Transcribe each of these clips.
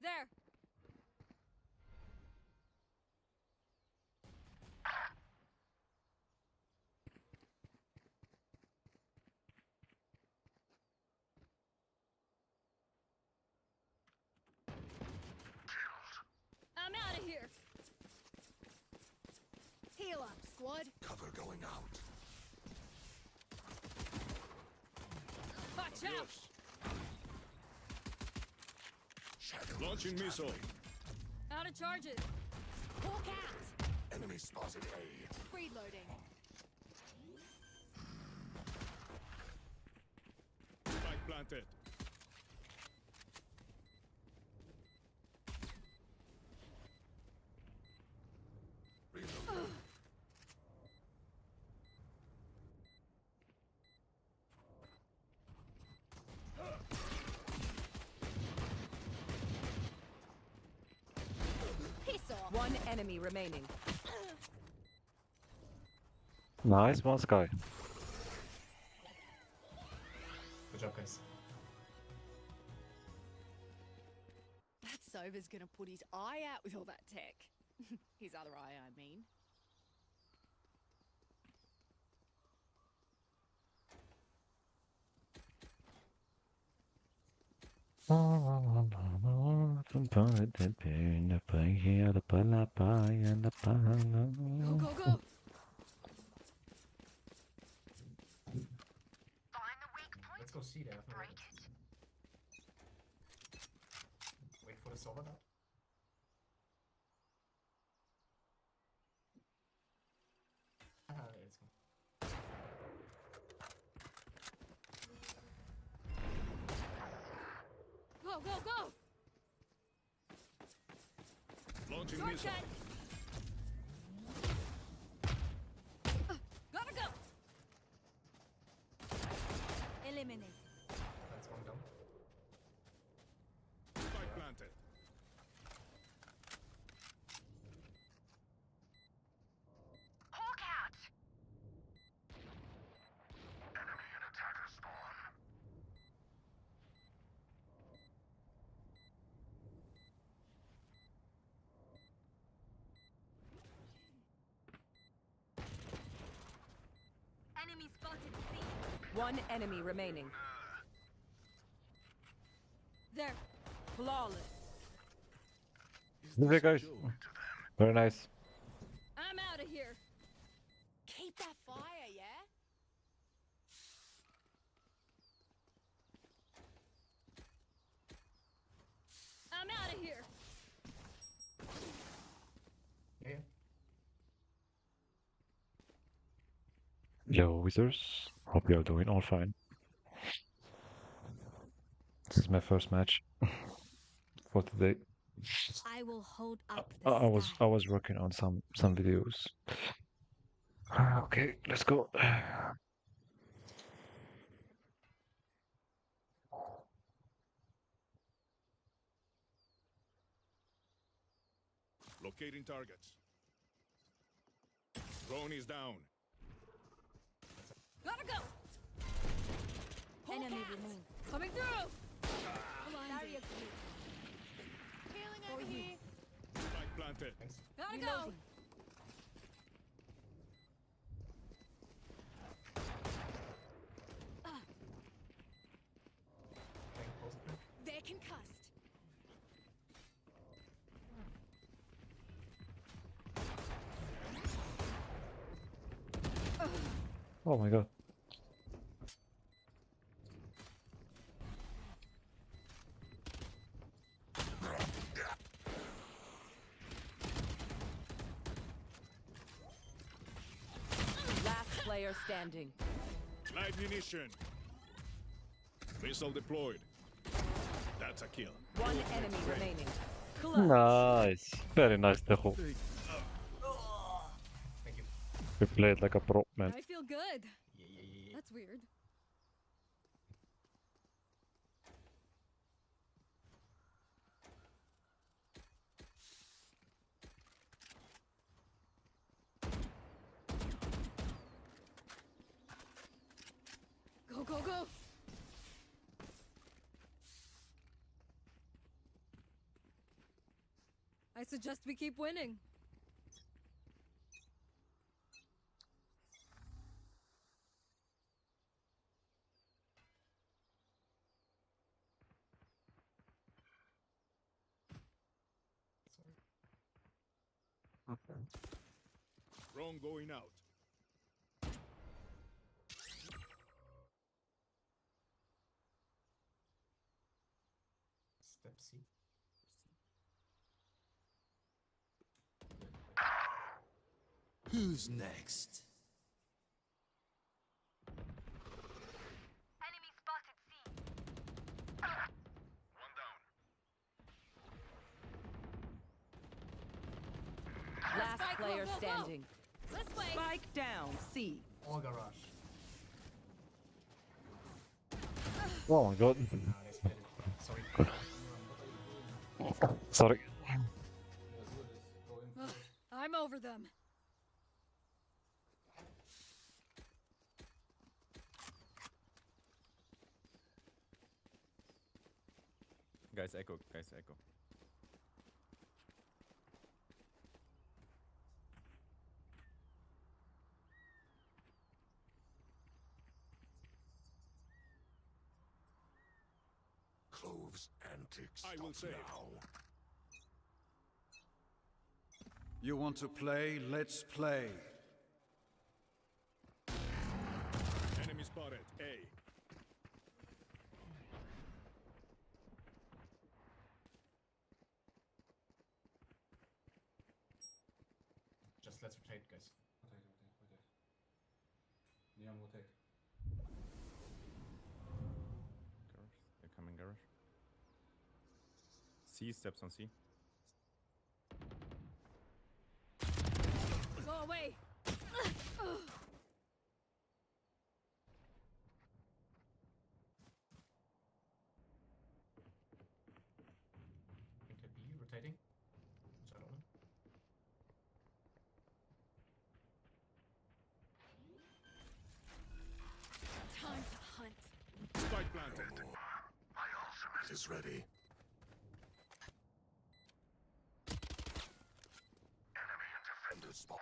There. I'm out of here. Heal up, squad. Cover going out. Watch out. Shadow Launching missile. Out of charges. Hawk out. Enemy spotted A. Reloading. Spike planted. Reload. Piss off. One enemy remaining. Nice, one sky. Good job, guys. That Sova's gonna put his eye out with all that tech. His other eye, I mean. Go, go, go. Let's go see that. Wait for the Sova now. Let's go. Go, go, go. Launching Short missile. cut. Gotta go. Eliminate. That's one down. Spike planted. Hawk out. Enemy and attacker spawn. Enemy spotted C. One enemy remaining. There. Flawless. There, guys. Very nice. I'm out of here. Keep that fire, yeah? I'm out of here. Yeah. Yo, wizards. Hope you're doing all fine. This is my first match for today. I will hold up I was working on some videos. Okay, let's go. Locating targets. Drone is down. Gotta go. Enemy removed. Coming through. Barrier clear. Healing over here. Spike planted. Thanks. Gotta go. Playing post. They're concussed. Oh my god. Last player standing. Live munition. Missile deployed. That's a kill. One enemy remaining. Nice. Very nice, Dejo. Thank you. We played like a pro, man. I feel good. Yeah. That's weird. Go, go, go. I suggest we keep winning. Sorry. Okay. Wrong going out. Step C. Who's next? One down. Last Spike, go, player go, go. standing. This way. Spike down. C. All garage. Oh my god. Nah, they split it. Sorry. Sorry. I'm over them. Guys, echo. Guys, echo. Cloves antics. I will stop save. now. You want to play? Let's play. Enemy spotted. A. Just let's rotate, guys. Neon will take. Garage. They're coming garage. C steps on C. Go away. Think B rotating. Which I don't know. Time to hunt. Spike planted. My ultimate is ready. Enemy and defender spawn.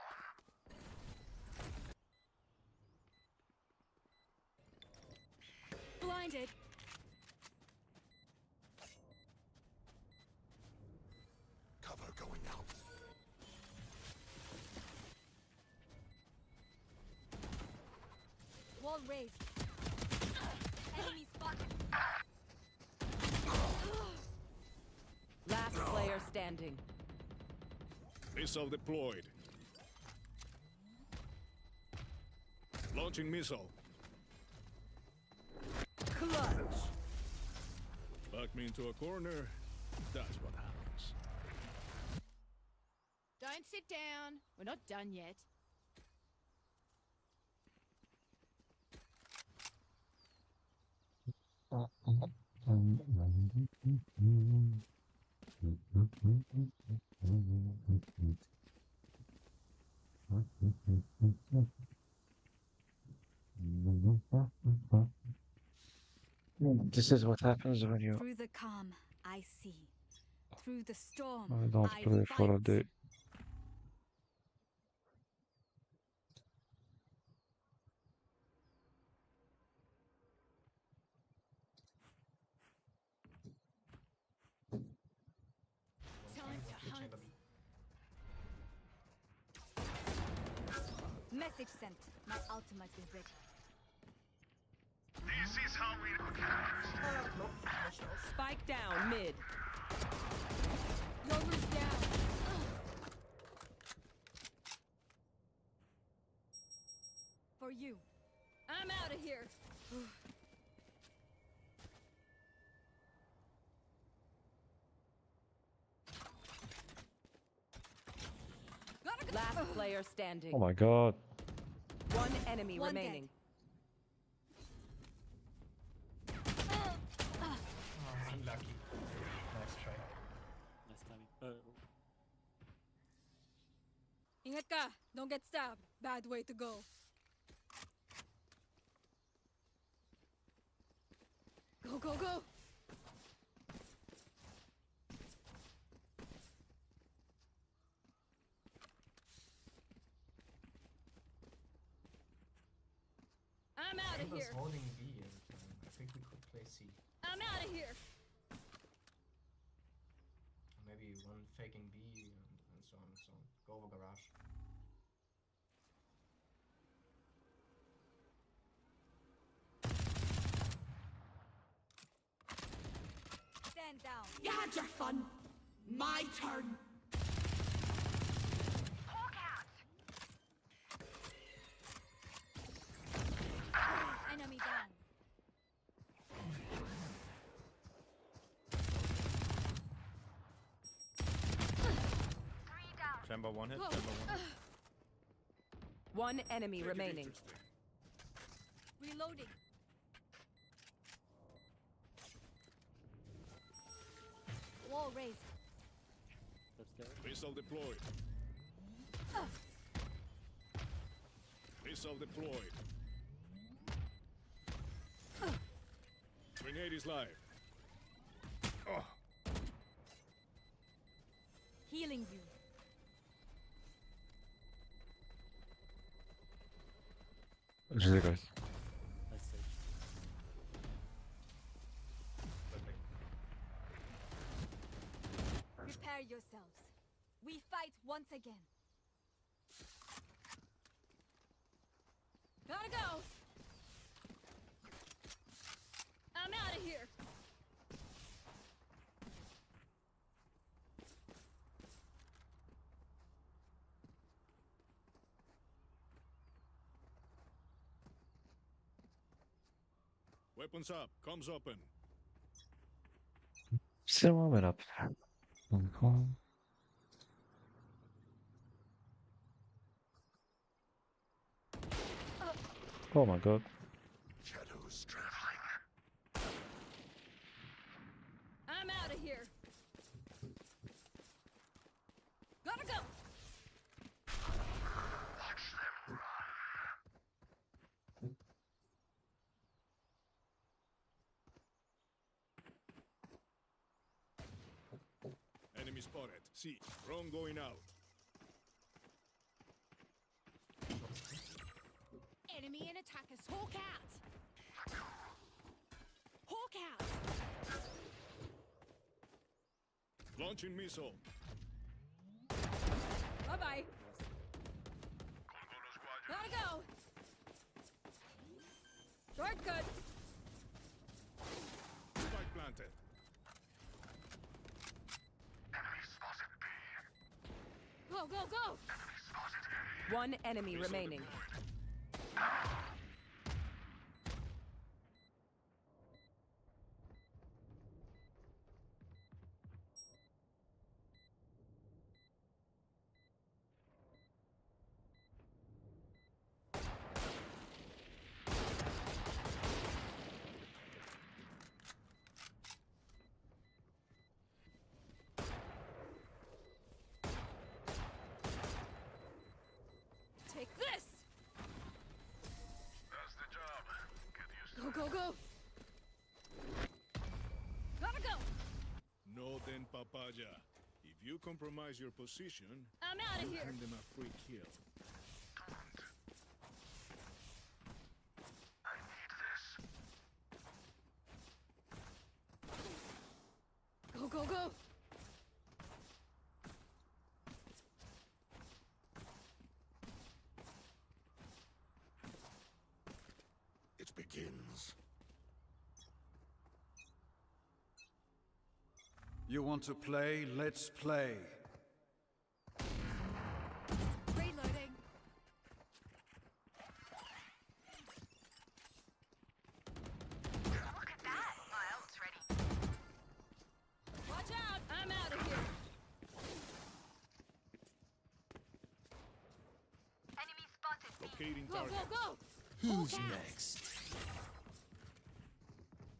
Blinded. Cover going out. Wall raised. Enemy spotted. Last player standing. Missile deployed. Launching missile. Clutch. Back me into a corner. That's what happens. Don't sit down. We're not done yet. This is what happens when you Through the calm, I see. Through the storm, don't I play for a fight. day. Time to Rotate hunt. chamber B. Message sent. My ultimate is ready. This is how we look at No, flash out. Spike down. Mid. Rover's down. For you. I'm out of here. Last player standing. Oh my god. One enemy One dead. remaining. Oh, unlucky. Nice try. Ingat ka. Don't get stabbed. Bad way to go. Go, go, go. I'm out of Chamber's here. holding B every time. I think we could play C. I'm out of here. Maybe one faking B and so on and so on. Go over garage. Stand down. You had your fun. My turn. Enemy down. Chamber one hit, chamber one hit. One enemy Make it remaining. interesting. Reloading. Wall raised. Missile deployed. Missile deployed. Grenade is live. Oh, Healing you. GG guys. Perfect. Prepare yourselves. We fight once again. Gotta go. I'm out of here. weapons up. Comms open. Still warming up. Oh my god. Shadows traveling. I'm out of here. Gotta go. Watch them run. Enemy spotted. See. Drone going out. Enemy and attackers. Hawk out. Hawk out. Launching missile. Bye bye. Gotta go. Shortcut. Spike planted. Enemy spotted B. Go, go, go. Enemy spotted A. One enemy Missile remaining. deployed. Take this. That's the job. Get used to Go, go, go. Gotta go. No then papaya. If you compromise your position, I'm out of you here. hand them a free kill. I need this. Go, go, go. It begins. You want to play? Let's play. Reloading. Look at that. My ult's ready. Watch out. I'm out of here. Enemy spotted B. Locating Go, target. go, go. Who's next?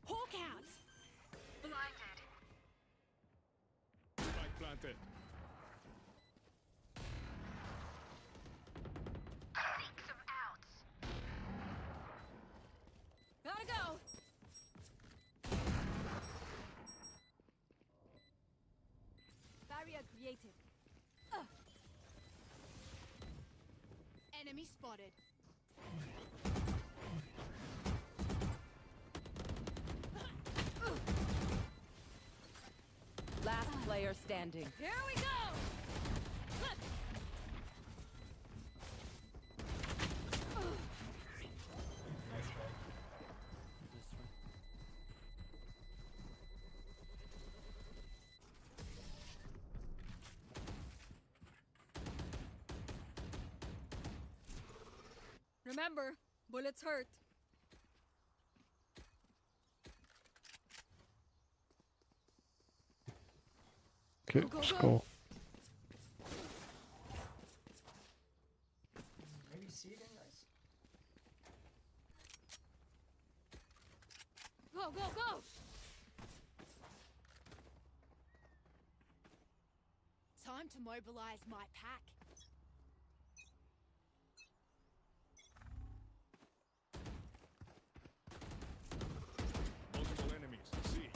Hawk out. Blinded. Spike planted. Seek some outs. Gotta go. Barrier created. Enemy spotted. player standing. Here we go! Nice try. Remember, bullets hurt. Okay, Go, go, let's go. go. Maybe C again, guys. Go, go, go! Time to mobilize my pack. Multiple enemies. See.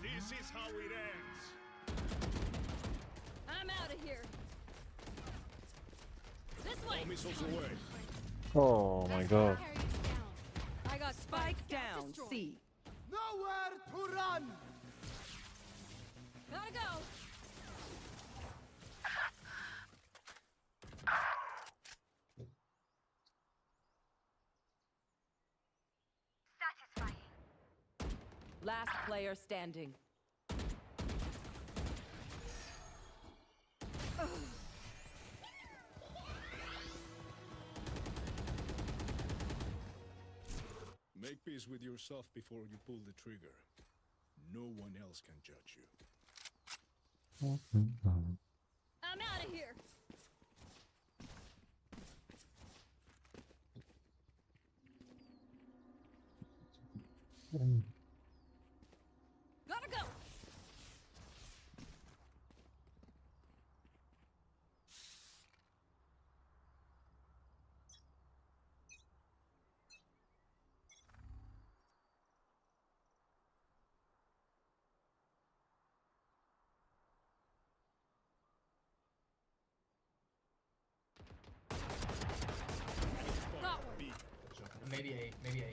This is how it ends. I'm out of here. This way. All missiles away. Oh my god. Carry us down. I got Spike down. destroyed. C. Nowhere to run! Gotta go. Satisfying. Last player standing. Make peace with yourself before you pull the trigger. No one else can judge you. I'm out of here. Gotta go. Got one. B. Good job. Maybe A. Maybe A.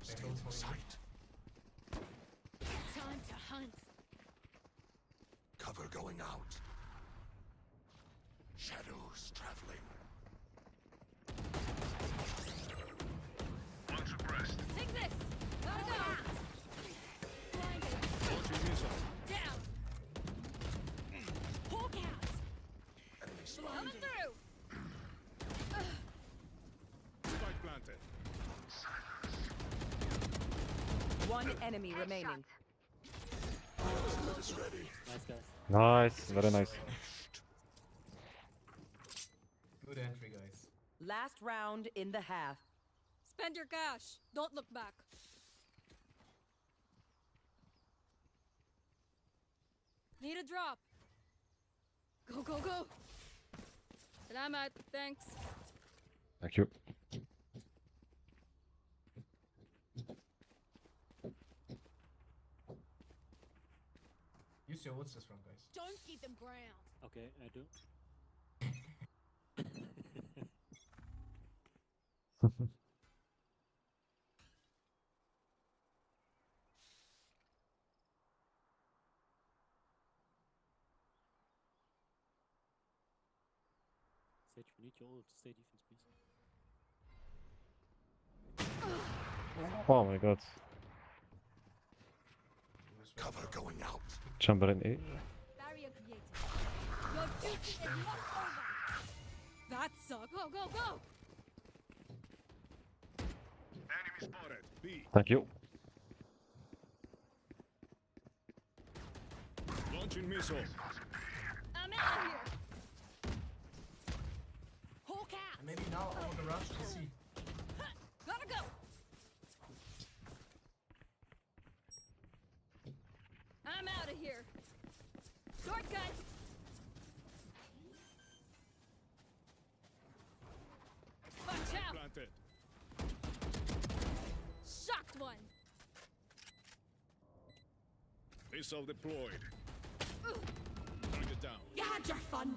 Stay in sight. Time to hunt. Cover going out. Shadows traveling. One suppressed. Take this. Gotta go. Blinded. Launching missile. Down. Hawk out. Enemy Coming through. spike planted. One enemy remaining. Is ready. Nice, very nice. Good entry, guys. Last round in the half. Spend your cash. Don't look back. Need a drop. Go, go, go. Salamat. Thanks. Thank you. Use your what's this from, guys? Don't give them ground. Okay, I do. Sage, we need your ult. Stay defense, please. Oh my god. Cover going out. Chamber in A. Barrier created. Your duty is not over. That sucks. Go, go, go. Enemy spotted. B. Thank you. Launching missile. I'm out of here. Hawk out. And maybe now over the rush to C. Gotta go. I'm out of here. Shortcut. Watch out. Planted. Shocked one. Missile deployed. Target down. You had your fun.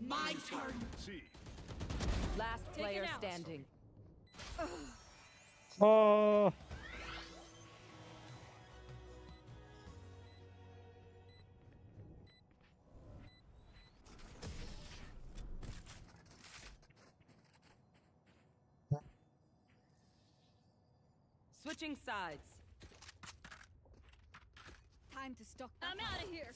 My turn. C. Last Take it player out. standing. Oh, Switching sides. Time to stock. I'm out of here.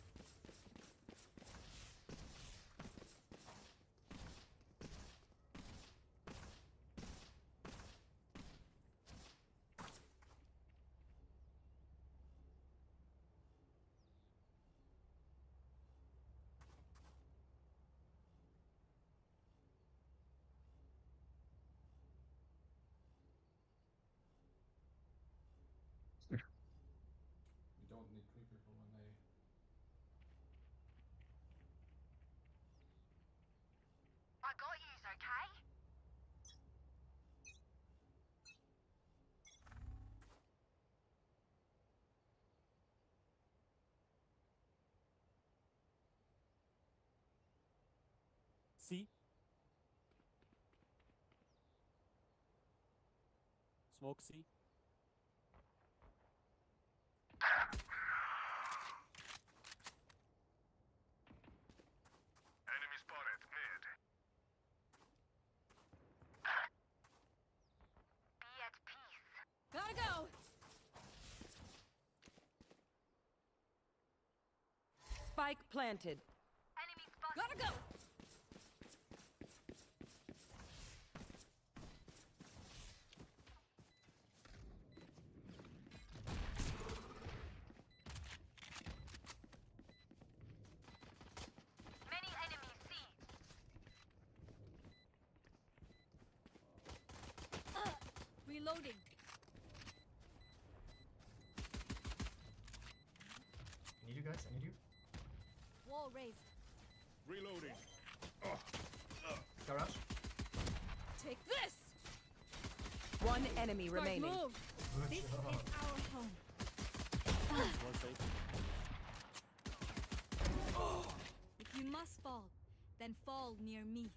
You don't need 3 people when they. I got yous, okay? C. Smoke C. Enemy spotted mid. Be at peace. Gotta go. Spike planted. Enemy spotted. Gotta go. Many enemies C. Reloading. I need you guys. I need you. Wall raised. Reloading. Garage. Take this. One enemy Start remaining. move. Good This is job. our home. One safe. If you must fall, then fall near me.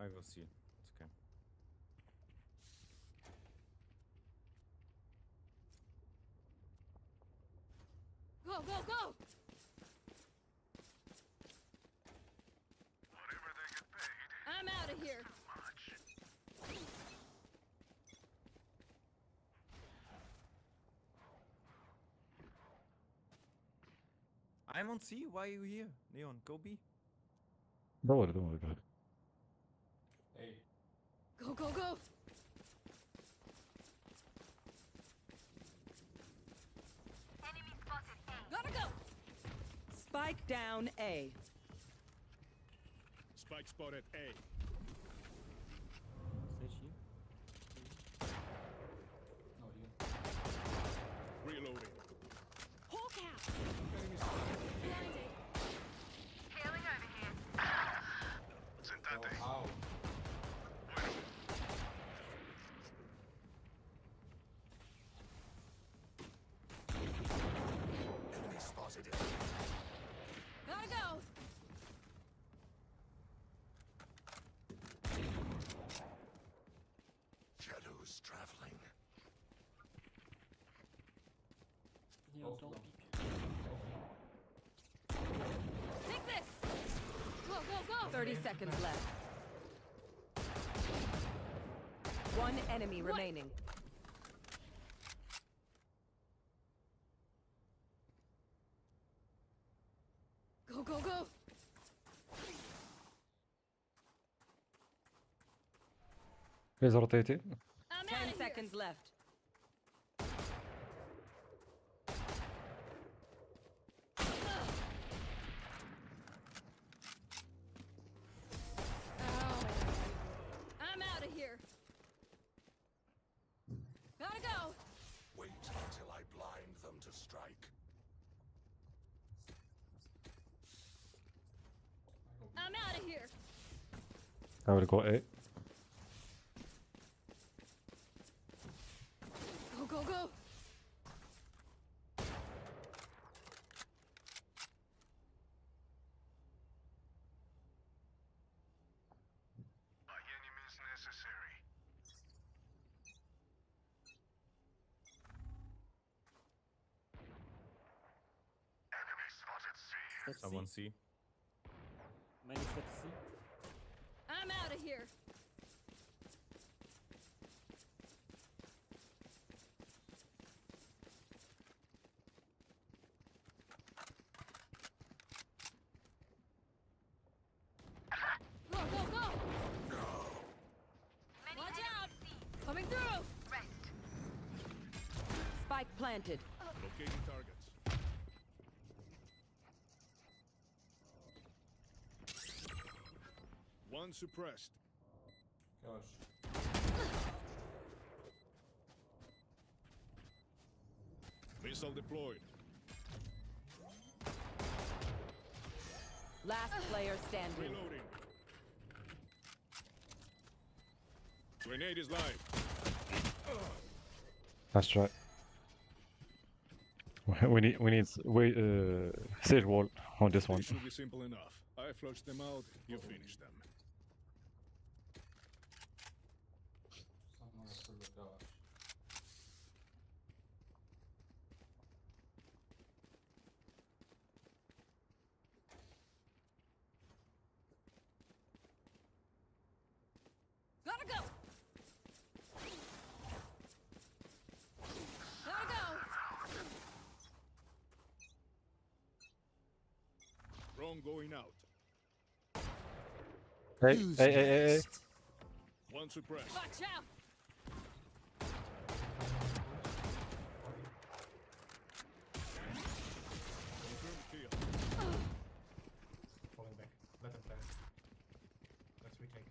I will see. It's okay. Go, go, go! Whatever they get paid. I'm out of here. I'm on C. Why are you here? Neon, go B. Don't worry, go ahead. Hey. Go, go, go! Enemy spotted A. Gotta go! Spike down A. Spike spotted A. Stage here. No, you. Reloading. Hawk out. Enemy spotted. Blinded. Healing over here. Oh, Sentate. how? Enemy spotted. Gotta go! Shadows traveling. Neon, Both don't long. peek. Take this! Go, go, go! 30 seconds left. One enemy remaining. Go, go, go! He's rotating. I'm 10 out of here. seconds left. Ow. I'm out of here. Gotta go! Wait until I blind them to strike. I'm out of here. I will go A. Go, go, go! By any means necessary. Enemy spotted C. That's Someone C. C. Many steps C. I'm out of here. Go, go, go! Many Watch enemies out! C. Coming through! Rest. Spike planted. Locating targets. One suppressed. Gosh. Missile deployed. Last player standing. Reloading. Grenade is live. Nice try. We need stage wall on this one. This should be simple enough. I flushed them out, you finish them. Somewhere through the gosh. Gotta go! Gotta go! Drone going out. Hey. One suppressed. Watch out! Confirmed kill. Falling back. Let them plan. Let's retake.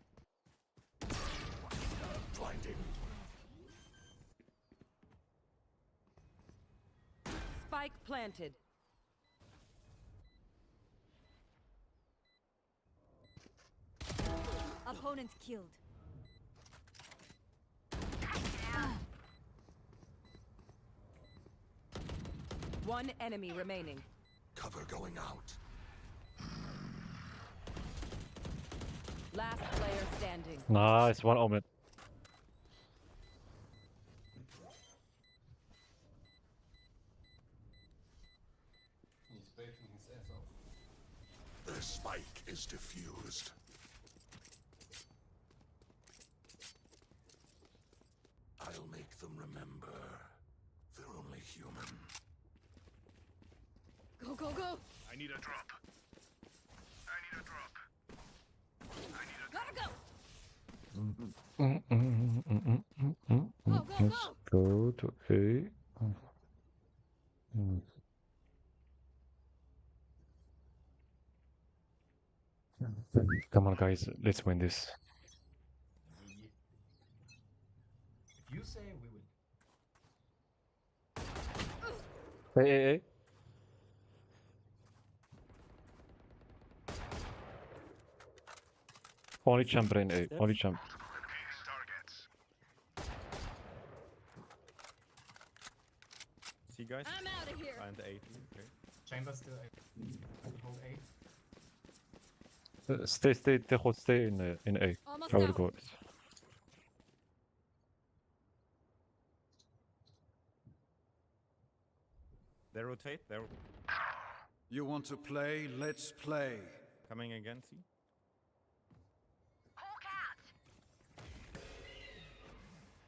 Blinding. Spike planted. Opponent killed. One enemy remaining. Cover going out. Last player standing. Nice, one omen. He's baiting his ass off. The spike is diffused. I'll make them remember. They're only human. Go, go, go! I need a drop. Gotta go! Let's go to A. Come on, guys, let's win this. If you say we win. Hey. Only champ in A. Only champ. See, guys? I'm out of here! And 8. Okay. Chamber still A. Hold A. Stay in A. Almost I will out. go. They rotate. They're You want to play? Let's play. coming again, see? Hawk out.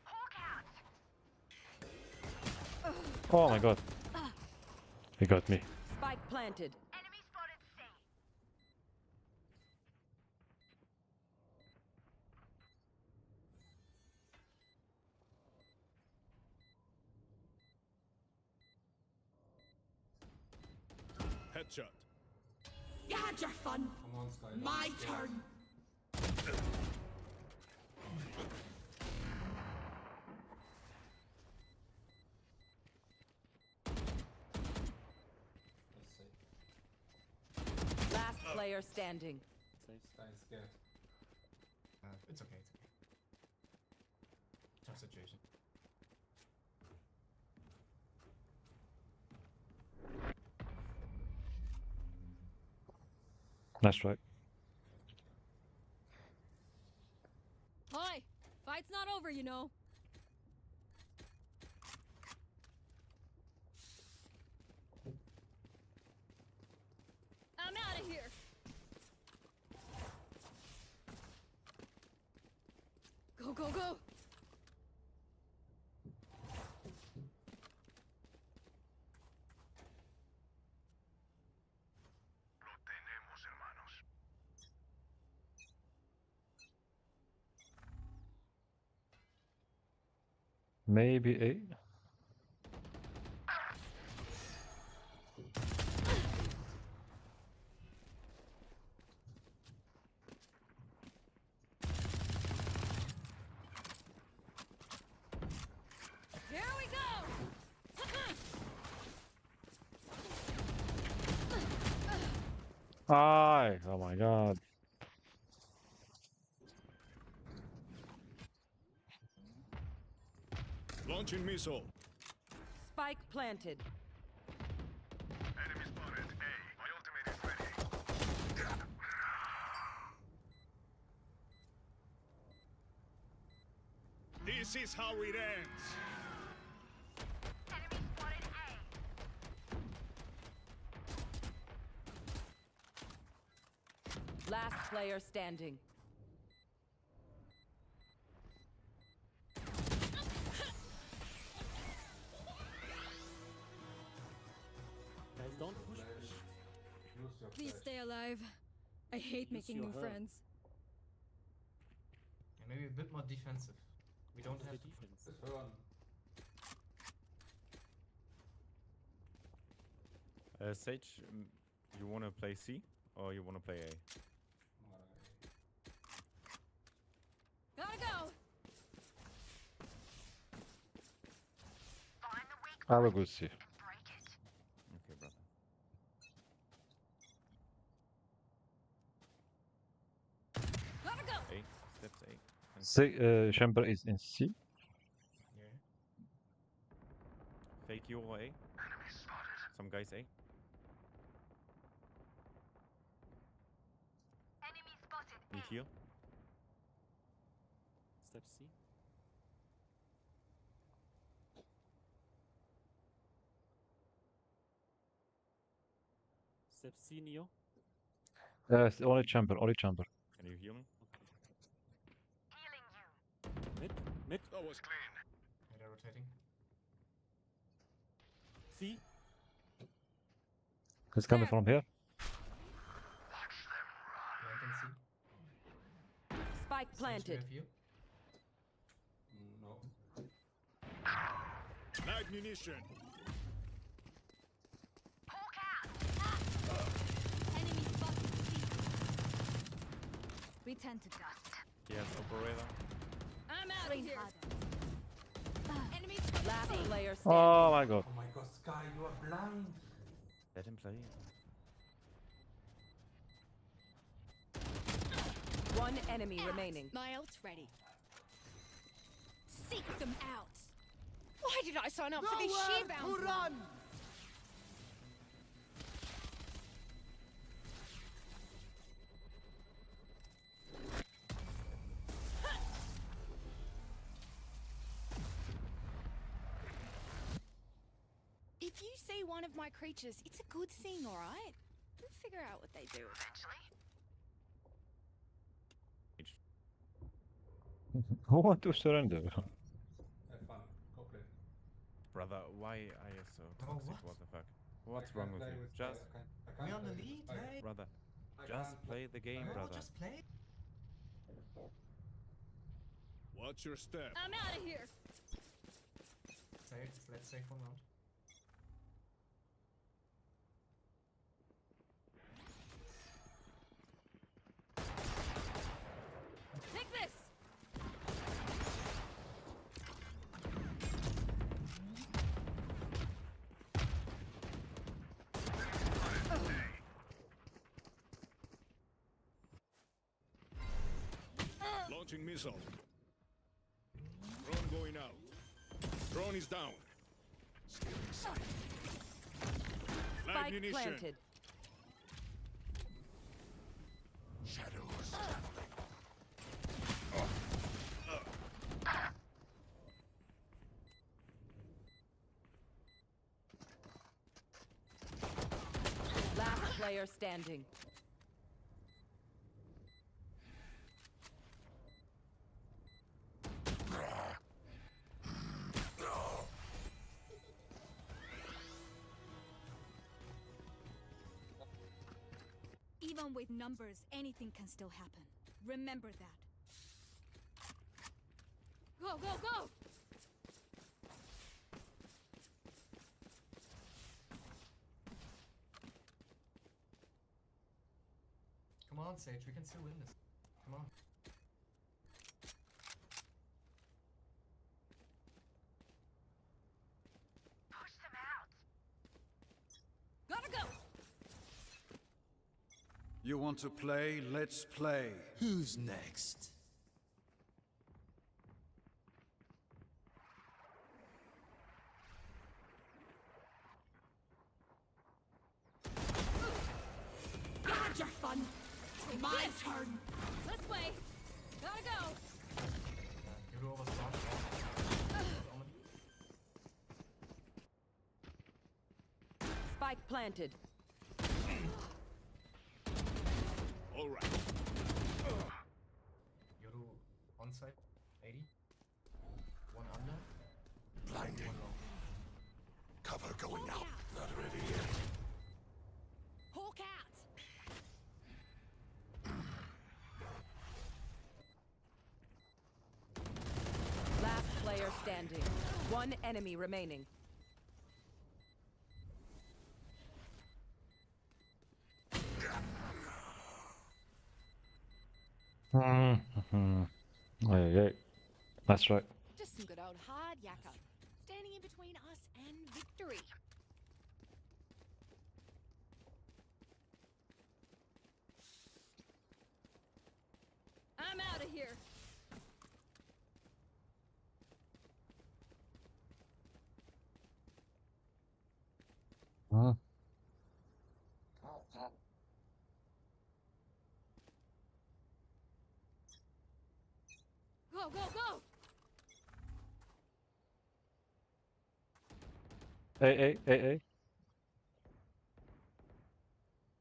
Hawk out. Oh my god. He got me. Spike planted. Enemy spotted C. Headshot. You had your fun! Come on, Sky. My turn! That's safe. Last player standing. Safe. Sky is scared. It's okay, it's okay. Tough situation. Nice try. Hi! Fight's not over, you know. I'm out of here! go, go! Maybe A. Here we go! Aye, oh my god. Launching missile. Spike planted. Enemy spotted. A. My ultimate is ready. This is how it ends. Enemy spotted A. Last player standing. Guys, don't push. Please stay alive. I hate making your new heart. friends. And maybe a bit more defensive. We don't The have to. defense. Sage, you wanna play C or you wanna play A? Gotta go! Find the weak I will go see. and break it. Okay, brother. Gotta go! A. Steps A. And C, chamber is in C. Yeah. fake you or A. Some guys A. Enemy spotted Need A. heal. Step C. Step C, Neo. Only chamber, only chamber. Can you heal me? Healing you. Mid. Mid. That was clean. Yeah, they're rotating. C. It's coming from here. Planting C. Spike Sage, planted. have you? Light munition. Hawk out. Enemy spotted C. We tend to dust. Yes, operator. I'm out of here. Enemy spotted Last C. player standing. Oh my god. Oh my god, Sky, you are blind! Let him play. One enemy remaining. My ult's ready. Seek them out. Why did I sign up for this sheer bound? If you see one of my creatures, it's a good thing, alright? We'll figure out what they do. Who want to surrender? Brother, why are you so toxic? what? What the fuck? What's wrong with you? Just, We're on the lead, hey! brother, just play the game, Oh, brother. just play! Watch your step. I'm out of here. Let's save one round. Take this. Launching missile. Drone going out. Drone is down. Light Spike munition. planted. Shadows. Last player standing. Even with numbers, anything can still happen. Remember that. Go, go, go! Come on, Sage, we can still win this. Come on. Push them out. Gotta go! You want to play? Let's play. Who's next? God, you're fun! My turn! This way! Gotta go! You do overstart. Spike planted. All right. You do onside. 80. One under. Blinding. One low. Cover going Hawk out. out. Not ready yet. Hawk out! Last player standing. One enemy remaining. Yeah. That's right. Just some good old hard yakka. Standing in between us and victory. I'm out of here! Huh? Go, go, go! Hey.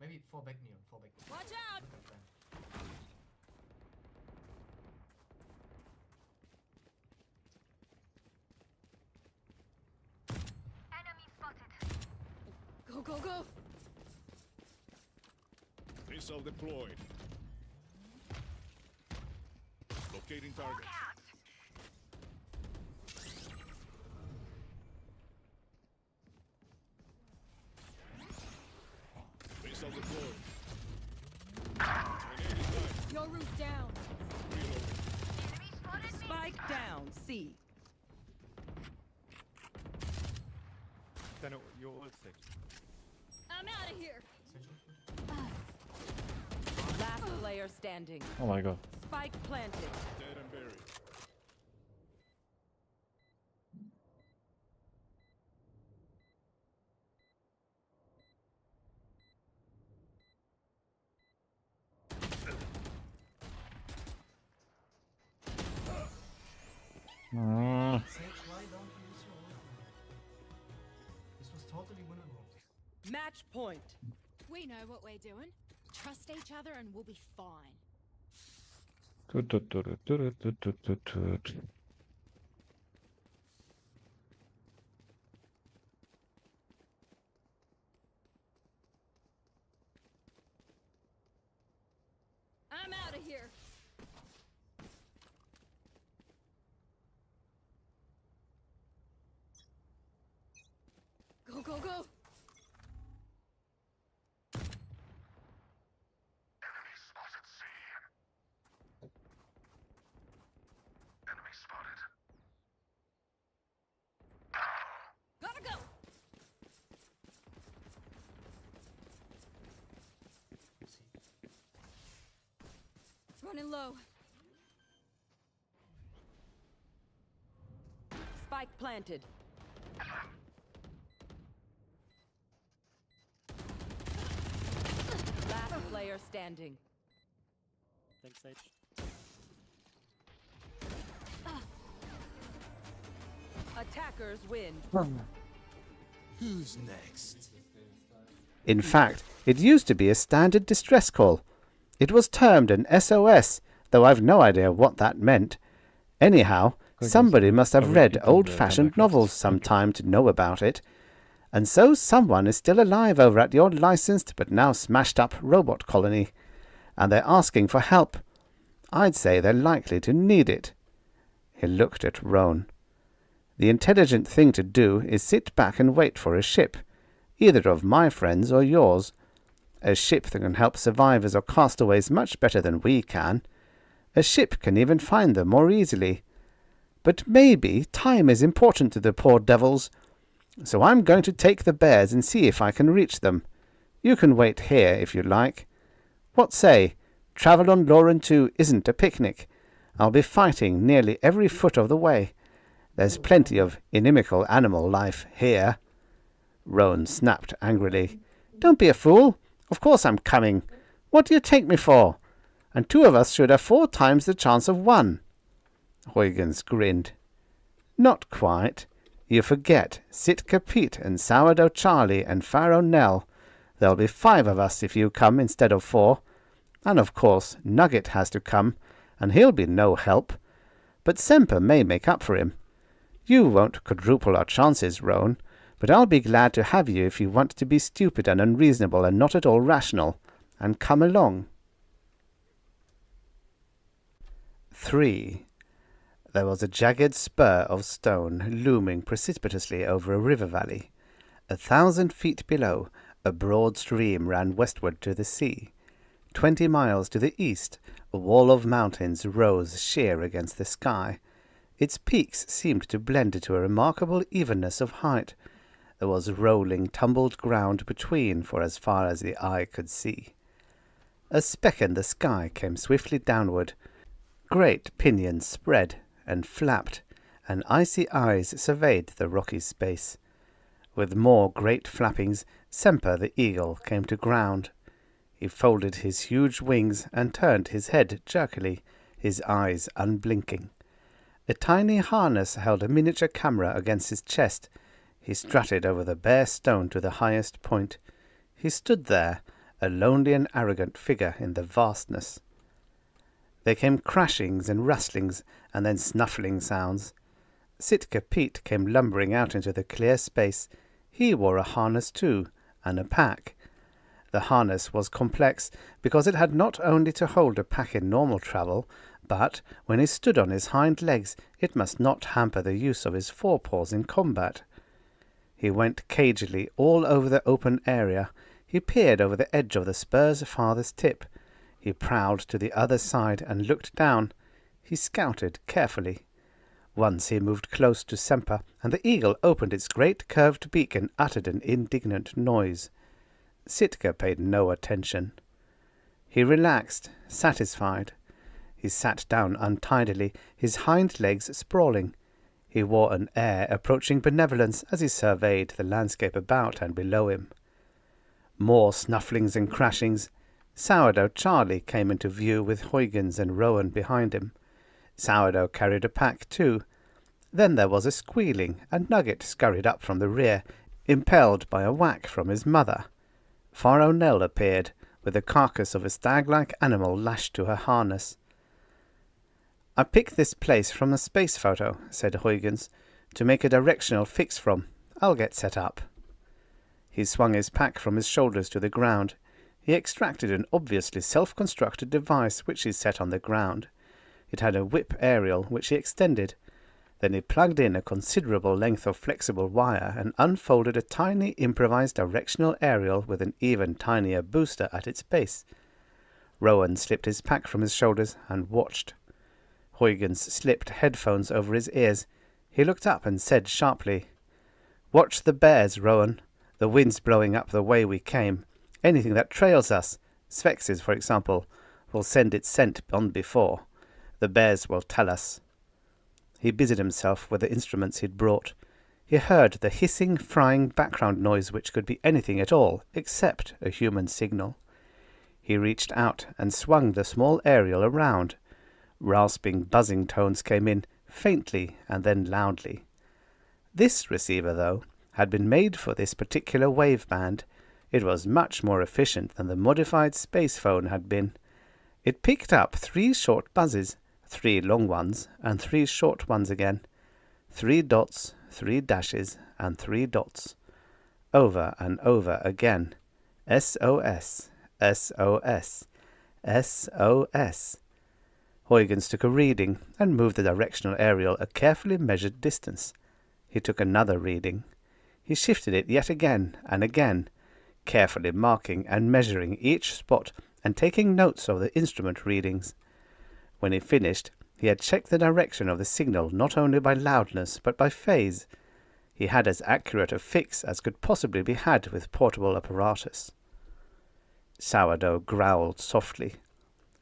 Maybe fall back neon. Fall back. Watch out! Look at that. Enemy spotted. Go, go, go! Missile deployed. Locating target. Out. Missile deployed. Grenade is live. Yoru's down! Reloading. Enemy spotted me. Spike down. C. Then you're all Sage. I'm out of here! Sage, Last player standing. Oh my god. Spike planted. Dead and buried. Sage, why don't you use your ult? This was totally winnable. Match point. We know what we're doing. Trust each other and we'll be fine. I'm out of here! Go, go, go! Enemy spotted C. Enemy spotted. Gotta go! Running low. Spike planted. Last player standing. Thanks, Sage. Attackers win. Who's next? In fact, it used to be a standard distress call. It was termed an SOS, though I've no idea what that meant. Anyhow, somebody must have read old-fashioned novels sometime to know about it. And so someone is still alive over at your licensed but now smashed up robot colony, and they're asking for help. I'd say they're likely to need it. He looked at Roan. The intelligent thing to do is sit back and wait for a ship, either of my friends or yours. A ship that can help survivors or castaways much better than we can. A ship can even find them more easily. But maybe time is important to the poor devils. So I'm going to take the bears and see if I can reach them. You can wait here if you like. What say? Travel on Lauren 2 isn't a picnic. I'll be fighting nearly every foot of the way. There's plenty of inimical animal life here. Roan snapped angrily. Don't be a fool. Of course I'm coming. What do you take me for? And 2 of us should have 4 times the chance of 1. Huygens grinned. Not quite. You forget Sitka Pete and Sourdough Charlie and Pharaoh Nell. There'll be 5 of us if you come instead of 4. And of course Nugget has to come, and he'll be no help. But Semper may make up for him. You won't quadruple our chances, Roan, but I'll be glad to have you if you want to be stupid and unreasonable and not at all rational. And come along. 3. There was a jagged spur of stone looming precipitously over a river valley. 1,000 feet below, a broad stream ran westward to the sea. 20 miles to the east, a wall of mountains rose sheer against the sky. Its peaks seemed to blend into a remarkable evenness of height. There was rolling, tumbled ground between for as far as the eye could see. A speck in the sky came swiftly downward. Great pinions spread and flapped, and icy eyes surveyed the rocky space. With more great flappings, Semper the eagle came to ground. He folded his huge wings and turned his head jerkily, his eyes unblinking. A tiny harness held a miniature camera against his chest. He strutted over the bare stone to the highest point. He stood there, a lonely and arrogant figure in the vastness. There came crashings and rustlings, and then snuffling sounds. Sitka Pete came lumbering out into the clear space. He wore a harness too, and a pack. The harness was complex, because it had not only to hold a pack in normal travel, but, when he stood on his hind legs, it must not hamper the use of his forepaws in combat. He went cagily all over the open area. He peered over the edge of the spur's farthest tip. He prowled to the other side and looked down. He scouted carefully. Once he moved close to Semper, and the eagle opened its great curved beak and uttered an indignant noise. Sitka paid no attention. He relaxed, satisfied. He sat down untidily, his hind legs sprawling. He wore an air approaching benevolence as he surveyed the landscape about and below him. More snufflings and crashings. Sourdough Charlie came into view with Huygens and Rowan behind him. Sourdough carried a pack too. Then there was a squealing, and Nugget scurried up from the rear, impelled by a whack from his mother. Pharaoh Nell appeared, with the carcass of a stag-like animal lashed to her harness. "I picked this place from a space photo," said Huygens, "to make a directional fix from. I'll get set up." He swung his pack from his shoulders to the ground. He extracted an obviously self-constructed device which he set on the ground. It had a whip aerial which he extended. Then he plugged in a considerable length of flexible wire and unfolded a tiny improvised directional aerial with an even tinier booster at its base. Rowan slipped his pack from his shoulders and watched. Huygens slipped headphones over his ears. He looked up and said sharply, "Watch the bears, Rowan. The wind's blowing up the way we came. Anything that trails us, Svex's for example, will send its scent on before. The bears will tell us." He busied himself with the instruments he'd brought. He heard the hissing, frying background noise which could be anything at all except a human signal. He reached out and swung the small aerial around. Rasping, buzzing tones came in, faintly and then loudly. This receiver, though, had been made for this particular wave band. It was much more efficient than the modified space phone had been. It picked up 3 short buzzes, 3 long ones, and 3 short ones again. 3 dots, 3 dashes, and 3 dots. over and over again. SOS, SOS, SOS. Huygens took a reading and moved the directional aerial a carefully measured distance. He took another reading. He shifted it yet again and again, carefully marking and measuring each spot and taking notes of the instrument readings. When he finished, he had checked the direction of the signal not only by loudness but by phase. He had as accurate a fix as could possibly be had with portable apparatus. Sourdough growled softly.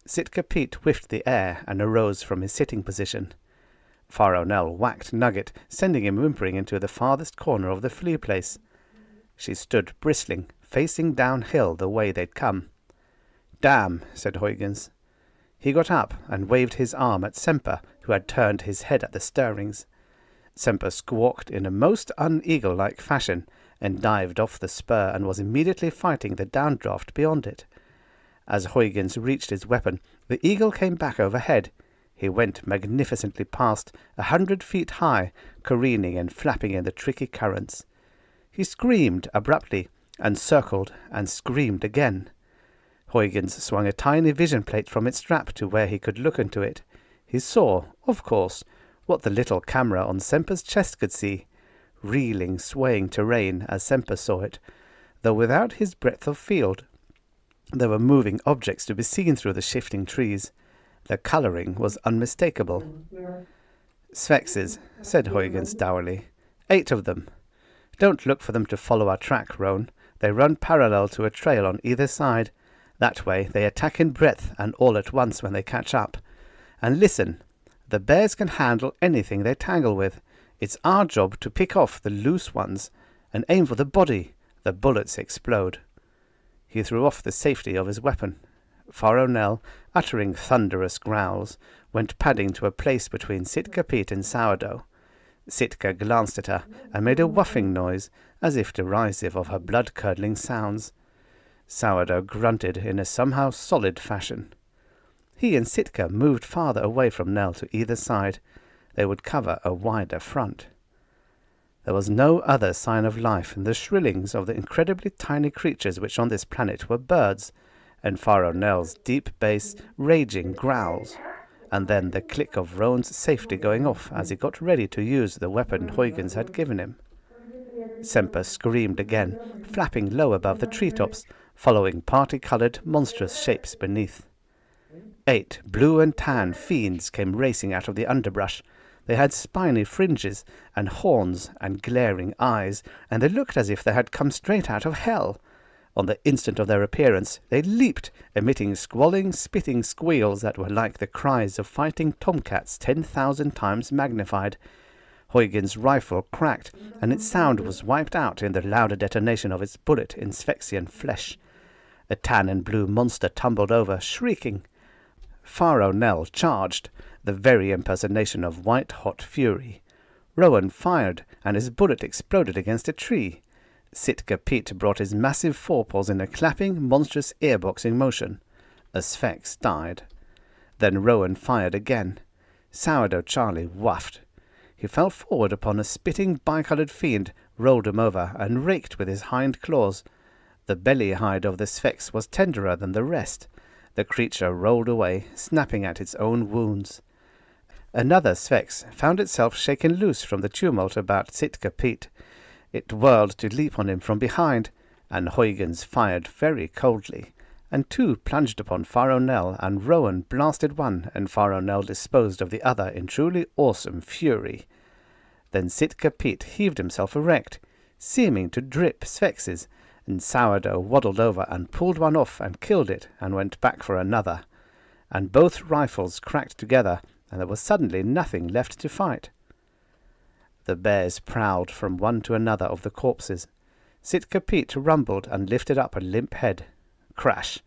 Sitka Pete whiffed the air and arose from his sitting position. Faronel whacked Nugget, sending him whimpering into the farthest corner of the flea place. She stood bristling, facing downhill the way they'd come. "Damn," said Huygens. He got up and waved his arm at Semper, who had turned his head at the stirrings. Semper squawked in a most un-eagle-like fashion, and dived off the spur and was immediately fighting the downdraft beyond it. As Huygens reached his weapon, the eagle came back overhead. He went magnificently past, 100 feet high, careening and flapping in the tricky currents. He screamed abruptly, and circled, and screamed again. Huygens swung a tiny vision plate from its strap to where he could look into it. He saw, of course, what the little camera on Semper's chest could see, reeling, swaying terrain as Semper saw it, though without his breadth of field. There were moving objects to be seen through the shifting trees. Their colouring was unmistakable. "Sphinxes," said Huygens dourly. 8 of them. Don't look for them to follow our track, Roan. They run parallel to a trail on either side. That way they attack in breadth and all at once when they catch up. And listen, the bears can handle anything they tangle with. It's our job to pick off the loose ones and aim for the body. The bullets explode. He threw off the safety of his weapon. Faronel, uttering thunderous growls, went padding to a place between Sitka Pete and Sourdough. Sitka glanced at her and made a whuffing noise, as if derisive of her blood-curdling sounds. Sourdough grunted in a somehow solid fashion. He and Sitka moved farther away from Nell to either side. They would cover a wider front. There was no other sign of life in the shrillings of the incredibly tiny creatures which on this planet were birds, and Faronel's deep bass, raging growls, and then the click of Roan's safety going off as he got ready to use the weapon Huygens had given him. Semper screamed again, flapping low above the treetops, following party-coloured, monstrous shapes beneath. 8 blue and tan fiends came racing out of the underbrush. They had spiny fringes and horns and glaring eyes, and they looked as if they had come straight out of hell. On the instant of their appearance, they leaped, emitting squalling, spitting squeals that were like the cries of fighting tomcats 10,000 times magnified. Huygens' rifle cracked, and its sound was wiped out in the louder detonation of its bullet in Sphexian flesh. A tan and blue monster tumbled over, shrieking. Faronel charged, the very impersonation of white-hot fury. Rowan fired, and his bullet exploded against a tree. Sitka Pete brought his massive forepaws in a clapping, monstrous ear-boxing motion. A Sphex died. Then Rowan fired again. Sourdough Charlie whuffed. He fell forward upon a spitting, bicoloured fiend, rolled him over, and raked with his hind claws. The belly hide of the Sphex was tenderer than the rest. The creature rolled away, snapping at its own wounds. Another Sphex found itself shaken loose from the tumult about Sitka Pete. It whirled to leap on him from behind, and Huygens fired very coldly, and 2 plunged upon Faronel, and Rowan blasted one, and Faronel disposed of the other in truly awesome fury. Then Sitka Pete heaved himself erect, seeming to drip Sphinxes, and Sourdough waddled over and pulled one off and killed it, and went back for another. And both rifles cracked together, and there was suddenly nothing left to fight. The bears prowled from one to another of the corpses. Sitka Pete rumbled and lifted up a limp head. Crash!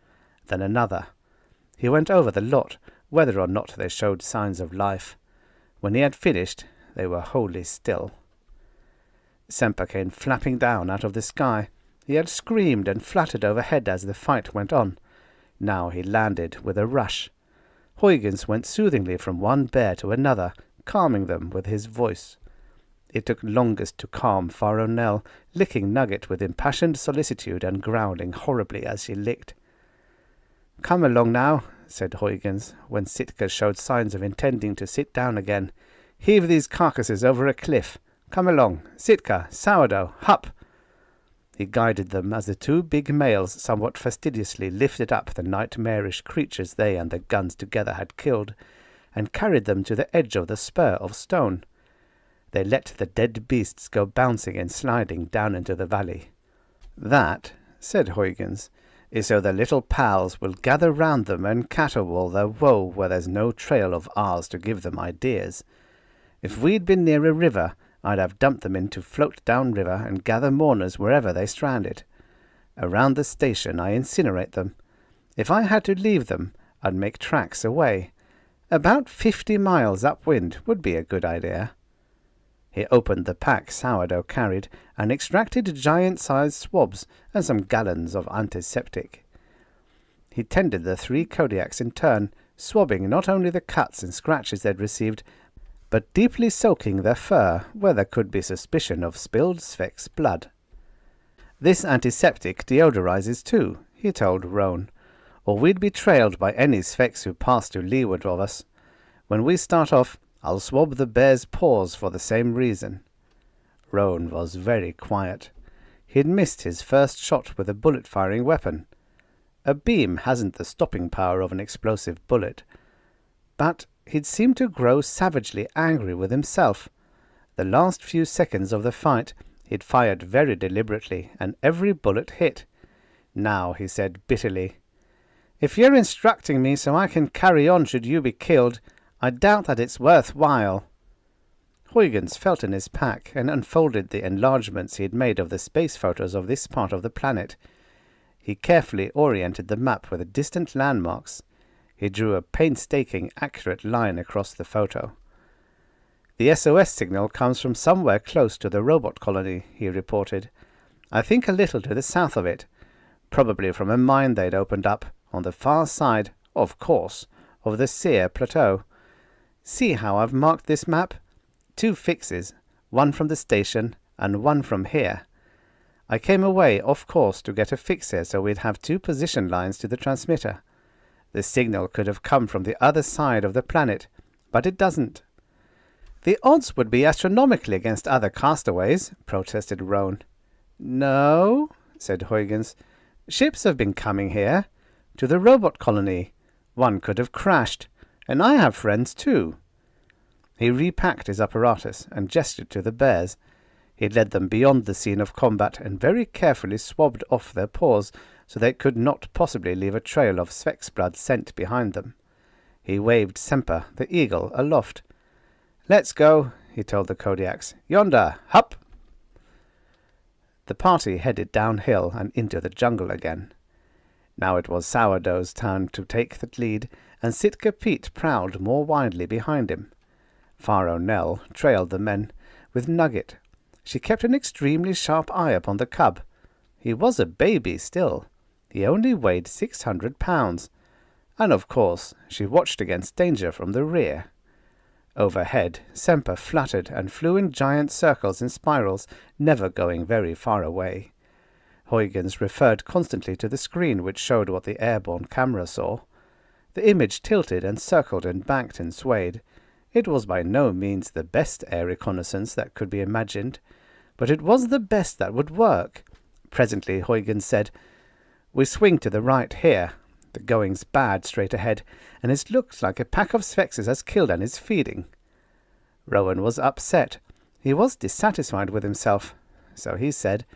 Then another. He went over the lot, whether or not they showed signs of life. When he had finished, they were wholly still. Semper came flapping down out of the sky. He had screamed and fluttered overhead as the fight went on. Now he landed with a rush. Huygens went soothingly from one bear to another, calming them with his voice. It took longest to calm Faronel, licking Nugget with impassioned solicitude and growling horribly as she licked. "Come along now," said Huygens, when Sitka showed signs of intending to sit down again. "Heave these carcasses over a cliff. Come along. Sitka, Sourdough, hup!" He guided them as the two big males somewhat fastidiously lifted up the nightmarish creatures they and the guns together had killed, and carried them to the edge of the spur of stone. They let the dead beasts go bouncing and sliding down into the valley. "That," said Huygens, "is so the little pals will gather round them and caterwaul their woe where there's no trail of ours to give them ideas. If we'd been near a river, I'd have dumped them in to float down river and gather mourners wherever they stranded. Around the station I incinerate them. If I had to leave them, I'd make tracks away. About 50 miles upwind would be a good idea." He opened the pack Sourdough carried and extracted giant-sized swabs and some gallons of antiseptic. He tended the 3 Kodiaks in turn, swabbing not only the cuts and scratches they'd received, but deeply soaking their fur where there could be suspicion of spilled Svek's blood. "This antiseptic deodorizes too," he told Roan, "or we'd be trailed by any Sveks who pass to leeward of us. When we start off, I'll swab the bear's paws for the same reason." Roan was very quiet. He'd missed his first shot with a bullet-firing weapon. A beam hasn't the stopping power of an explosive bullet. But he'd seemed to grow savagely angry with himself. The last few seconds of the fight he'd fired very deliberately, and every bullet hit. Now he said bitterly, "If you're instructing me so I can carry on should you be killed, I doubt that it's worth while." Huygens felt in his pack and unfolded the enlargements he had made of the space photos of this part of the planet. He carefully oriented the map with the distant landmarks. He drew a painstaking, accurate line across the photo. "The SOS signal comes from somewhere close to the robot colony," he reported. "I think a little to the south of it. Probably from a mine they'd opened up, on the far side, of course, of the Sear Plateau. See how I've marked this map? 2 fixes, one from the station and one from here. I came away off course to get a fix here so we'd have 2 position lines to the transmitter. The signal could have come from the other side of the planet, but it doesn't." "The odds would be astronomically against other castaways," protested Roan. "No," said Huygens. "Ships have been coming here. To the robot colony. One could have crashed. And I have friends too." He repacked his apparatus and gestured to the bears. He led them beyond the scene of combat and very carefully swabbed off their paws so they could not possibly leave a trail of Svek's blood scent behind them. He waved Semper, the eagle, aloft. "Let's go," he told the Kodiaks. "Yonder, hup!" The party headed downhill and into the jungle again. Now it was Sourdough's turn to take the lead, and Sitka Pete prowled more widely behind him. Faronel trailed the men, with Nugget. She kept an extremely sharp eye upon the cub. He was a baby still. He only weighed 600 pounds. And of course she watched against danger from the rear. Overhead, Semper fluttered and flew in giant circles and spirals, never going very far away. Huygens referred constantly to the screen which showed what the airborne camera saw. The image tilted and circled and banked and swayed. It was by no means the best air reconnaissance that could be imagined, but it was the best that would work. Presently Huygens said, "We swing to the right here. The going's bad straight ahead, and it looks like a pack of Svekses has killed and is feeding." Rowan was upset. He was dissatisfied with himself. So he said,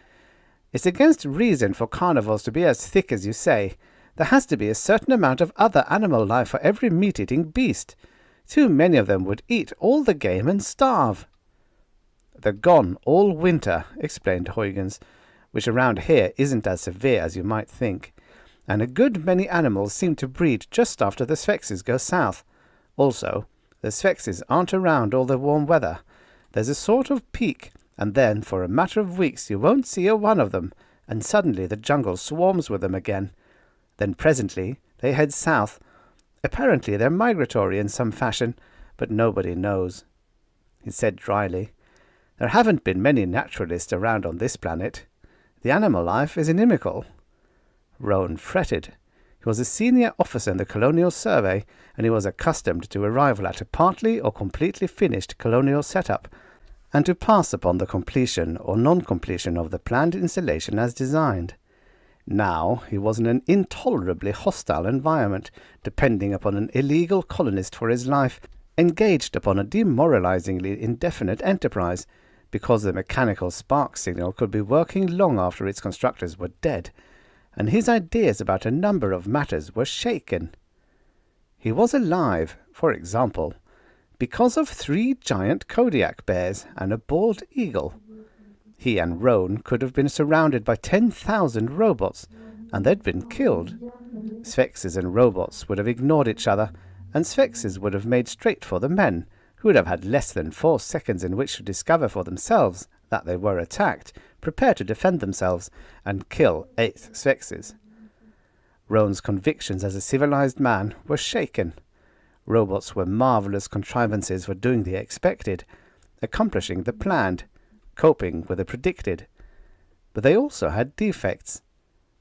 "It's against reason for carnivores to be as thick as you say. There has to be a certain amount of other animal life for every meat-eating beast. Too many of them would eat all the game and starve." "They're gone all winter," explained Huygens, "which around here isn't as severe as you might think. And a good many animals seem to breed just after the Svekses go south. Also, the Svekses aren't around all the warm weather. There's a sort of peak, and then for a matter of weeks you won't see a one of them, and suddenly the jungle swarms with them again. Then presently they head south. Apparently they're migratory in some fashion, but nobody knows." He said dryly, There haven't been many naturalists around on this planet. The animal life is inimical. Roan fretted. He was a senior officer in the Colonial Survey, and he was accustomed to arrival at a partly or completely finished colonial setup, and to pass upon the completion or non-completion of the planned installation as designed. Now he was in an intolerably hostile environment, depending upon an illegal colonist for his life, engaged upon a demoralizingly indefinite enterprise, because the mechanical spark signal could be working long after its constructors were dead, and his ideas about a number of matters were shaken. He was alive, for example, because of 3 giant Kodiak bears and a bald eagle. He and Roan could have been surrounded by 10,000 robots, and they'd been killed. Sphinxes and robots would have ignored each other, and Sphinxes would have made straight for the men, who would have had less than 4 seconds in which to discover for themselves that they were attacked, prepare to defend themselves, and kill 8 Sphinxes. Roan's convictions as a civilized man were shaken. Robots were marvelous contrivances for doing the expected, accomplishing the planned, coping with the predicted. But they also had defects.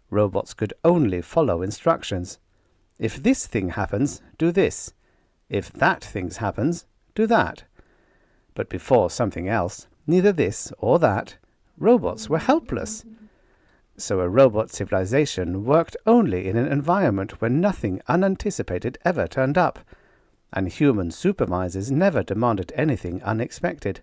Robots could only follow instructions. If this thing happens, do this. If that thing happens, do that. But before something else, neither this or that, robots were helpless. So a robot civilization worked only in an environment where nothing unanticipated ever turned up, and human supervisors never demanded anything unexpected.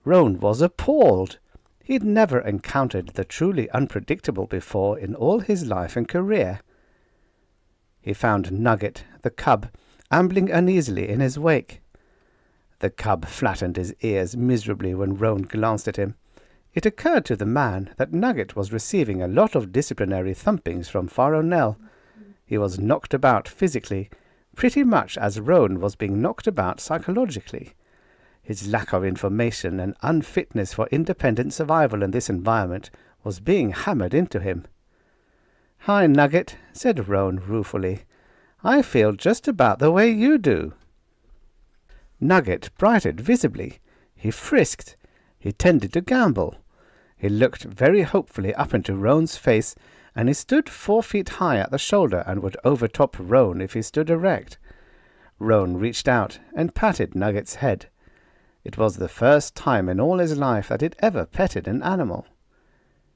Roan was appalled. He'd never encountered the truly unpredictable before in all his life and career. He found Nugget, the cub, ambling uneasily in his wake. The cub flattened his ears miserably when Roan glanced at him. It occurred to the man that Nugget was receiving a lot of disciplinary thumpings from Faronel. He was knocked about physically, pretty much as Roan was being knocked about psychologically. His lack of information and unfitness for independent survival in this environment was being hammered into him. "Hi, Nugget," said Roan ruefully. "I feel just about the way you do." Nugget brightened visibly. He frisked. He tended to gamble. He looked very hopefully up into Roan's face, and he stood 4 feet high at the shoulder and would overtop Roan if he stood erect. Roan reached out and patted Nugget's head. It was the first time in all his life that he'd ever petted an animal.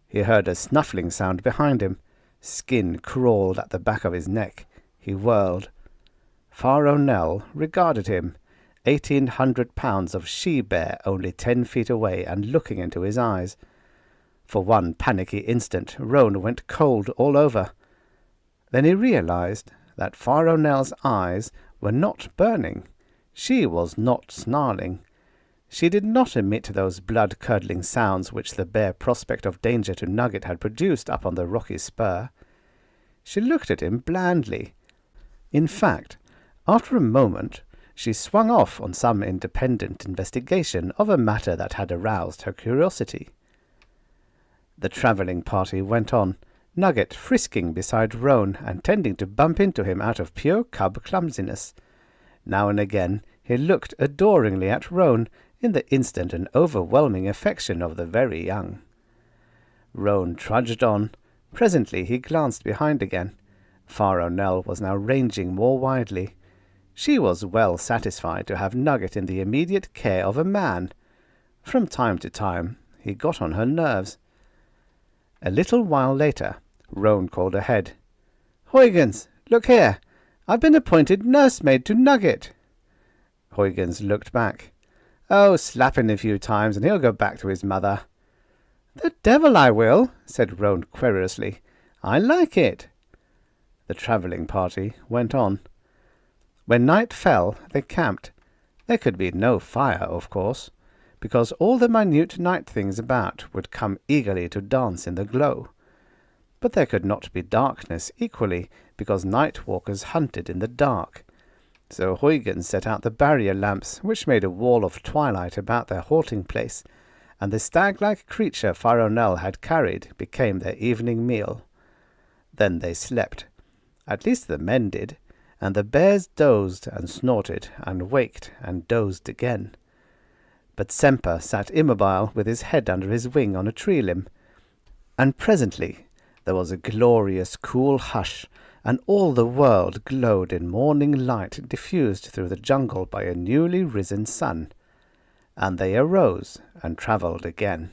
He heard a snuffling sound behind him. Skin crawled at the back of his neck. He whirled. Faronel regarded him, 1,800 pounds of she-bear only 10 feet away and looking into his eyes. For one panicky instant, Roan went cold all over. Then he realized that Faronel's eyes were not burning. She was not snarling. She did not emit those blood-curdling sounds which the bare prospect of danger to Nugget had produced up on the rocky spur. She looked at him blandly. In fact, after a moment, she swung off on some independent investigation of a matter that had aroused her curiosity. The travelling party went on, Nugget frisking beside Roan and tending to bump into him out of pure cub clumsiness. Now and again he looked adoringly at Roan in the instant and overwhelming affection of the very young. Roan trudged on. Presently he glanced behind again. Faronel was now ranging more widely. She was well satisfied to have Nugget in the immediate care of a man. From time to time he got on her nerves. A little while later, Roan called ahead. "Huygens, look here. I've been appointed nursemaid to Nugget." Huygens looked back. "Oh, slap him a few times and he'll go back to his mother." "The devil I will," said Roan querulously. "I like it." The travelling party went on. When night fell, they camped. There could be no fire, of course, because all the minute night things about would come eagerly to dance in the glow. But there could not be darkness equally, because night walkers hunted in the dark. So Huygens set out the barrier lamps, which made a wall of twilight about their halting place, and the stag-like creature Faronel had carried became their evening meal. Then they slept. At least the men did, and the bears dozed and snorted and waked and dozed again. But Semper sat immobile with his head under his wing on a tree limb. And presently there was a glorious cool hush, and all the world glowed in morning light diffused through the jungle by a newly risen sun. And they arose and travelled again.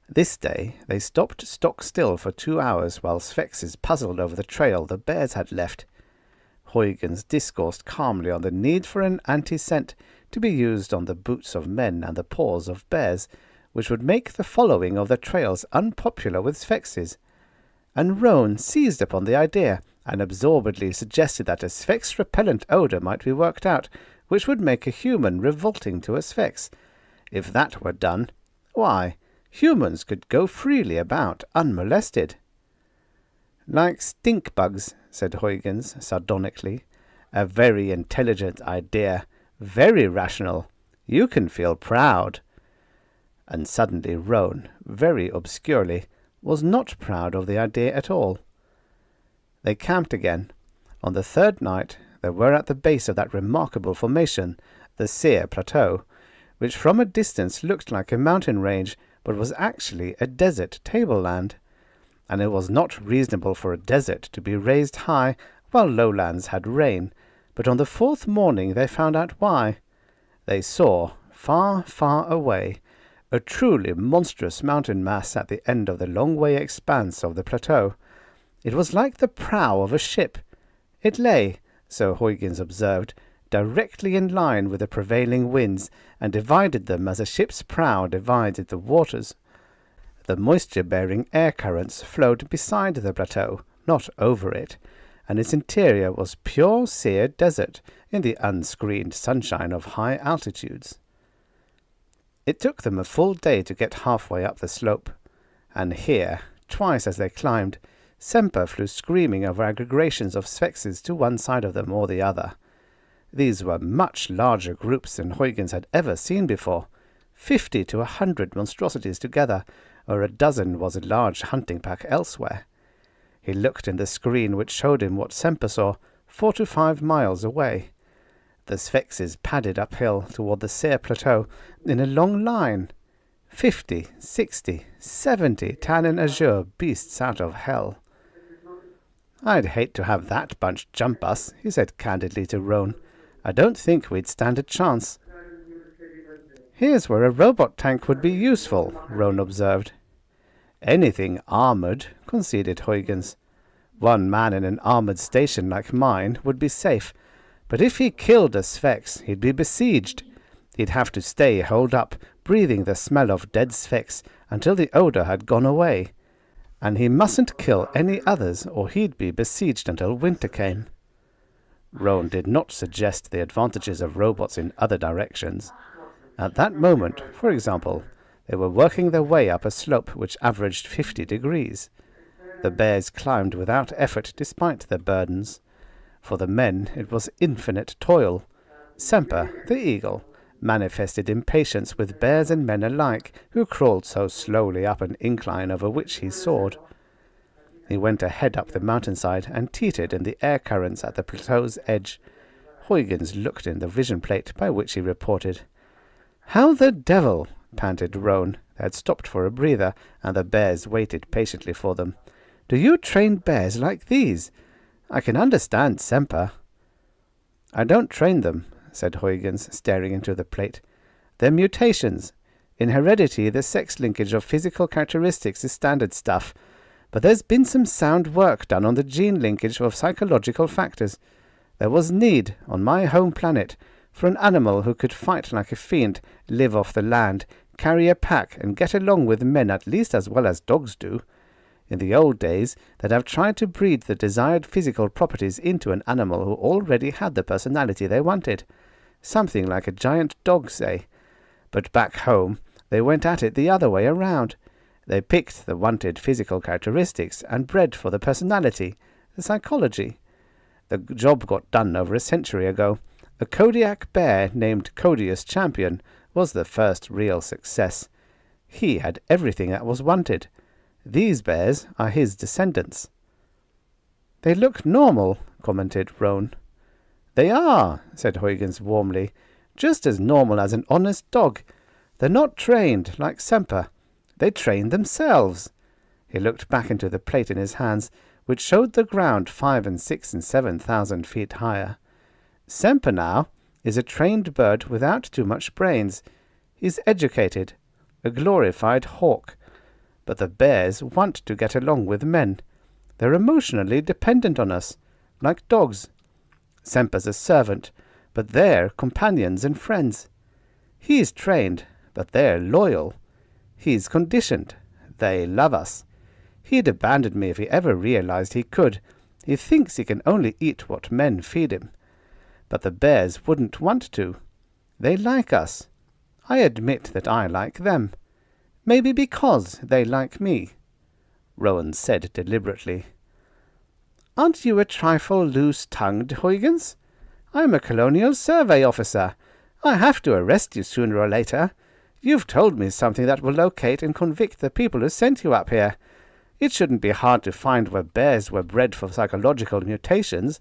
This day they stopped stock still for 2 hours while Sphinxes puzzled over the trail the bears had left. Huygens discoursed calmly on the need for an anti-scent to be used on the boots of men and the paws of bears, which would make the following of the trails unpopular with Sphinxes. And Roan seized upon the idea and absorbedly suggested that a Sphinx-repellent odour might be worked out, which would make a human revolting to a Sphinx. If that were done, why, humans could go freely about unmolested. Like stink bugs, said Huygens sardonically. A very intelligent idea, very rational. You can feel proud. And suddenly Roan, very obscurely, was not proud of the idea at all. They camped again. On the third night they were at the base of that remarkable formation, the Seer Plateau, which from a distance looked like a mountain range, but was actually a desert tableland. And it was not reasonable for a desert to be raised high while lowlands had rain, but on the fourth morning they found out why. They saw, far, far away, a truly monstrous mountain mass at the end of the long-way expanse of the plateau. It was like the prow of a ship. It lay, so Huygens observed, directly in line with the prevailing winds, and divided them as a ship's prow divided the waters. The moisture-bearing air currents flowed beside the plateau, not over it, and its interior was pure sear desert in the unscreened sunshine of high altitudes. It took them a full day to get halfway up the slope, and here, twice as they climbed, Semper flew screaming over aggregations of Sphinxes to one side of them or the other. These were much larger groups than Huygens had ever seen before, 50 to 100 monstrosities together, or a dozen was a large hunting pack elsewhere. He looked in the screen which showed him what Semper saw 4 to 5 miles away. The Sphinxes padded uphill toward the Seer Plateau in a long line. 50, 60, 70 tan and azure beasts out of hell. I'd hate to have that bunch jump us, he said candidly to Roan. I don't think we'd stand a chance. Here's where a robot tank would be useful, Roan observed. Anything armoured, conceded Huygens. One man in an armoured station like mine would be safe, but if he killed a Sphinx, he'd be besieged. He'd have to stay holed up, breathing the smell of dead Sphinx until the odour had gone away. And he mustn't kill any others, or he'd be besieged until winter came. Roan did not suggest the advantages of robots in other directions. At that moment, for example, they were working their way up a slope which averaged 50 degrees. The bears climbed without effort despite their burdens. For the men it was infinite toil. Semper, the eagle, manifested impatience with bears and men alike, who crawled so slowly up an incline over which he soared. He went ahead up the mountainside and teetered in the air currents at the plateau's edge. Huygens looked in the vision plate by which he reported. "How the devil," panted Roan. They had stopped for a breather, and the bears waited patiently for them. "Do you train bears like these? I can understand Semper." "I don't train them," said Huygens, staring into the plate. "They're mutations. In heredity, the sex linkage of physical characteristics is standard stuff, but there's been some sound work done on the gene linkage of psychological factors. There was need, on my home planet, for an animal who could fight like a fiend, live off the land, carry a pack, and get along with men at least as well as dogs do. In the old days, they'd have tried to breed the desired physical properties into an animal who already had the personality they wanted. Something like a giant dog, say. But back home, they went at it the other way around. They picked the wanted physical characteristics and bred for the personality, the psychology. The job got done over a century ago. A Kodiak bear named Codius Champion was the first real success. He had everything that was wanted. These bears are his descendants." "They look normal," commented Roan. "They are," said Huygens warmly. just as normal as an honest dog. They're not trained like Semper. They train themselves. He looked back into the plate in his hands, which showed the ground 5 and 6 and 7,000 feet higher. Semper now is a trained bird without too much brains. He's educated, a glorified hawk. But the bears want to get along with men. They're emotionally dependent on us, like dogs. Semper's a servant, but they're companions and friends. He's trained, but they're loyal. He's conditioned. They love us. He'd abandon me if he ever realized he could. He thinks he can only eat what men feed him. But the bears wouldn't want to. They like us. I admit that I like them. Maybe because they like me. Rowan said deliberately. Aren't you a trifle loose-tongued, Huygens? I'm a colonial survey officer. I have to arrest you sooner or later. You've told me something that will locate and convict the people who sent you up here. It shouldn't be hard to find where bears were bred for psychological mutations,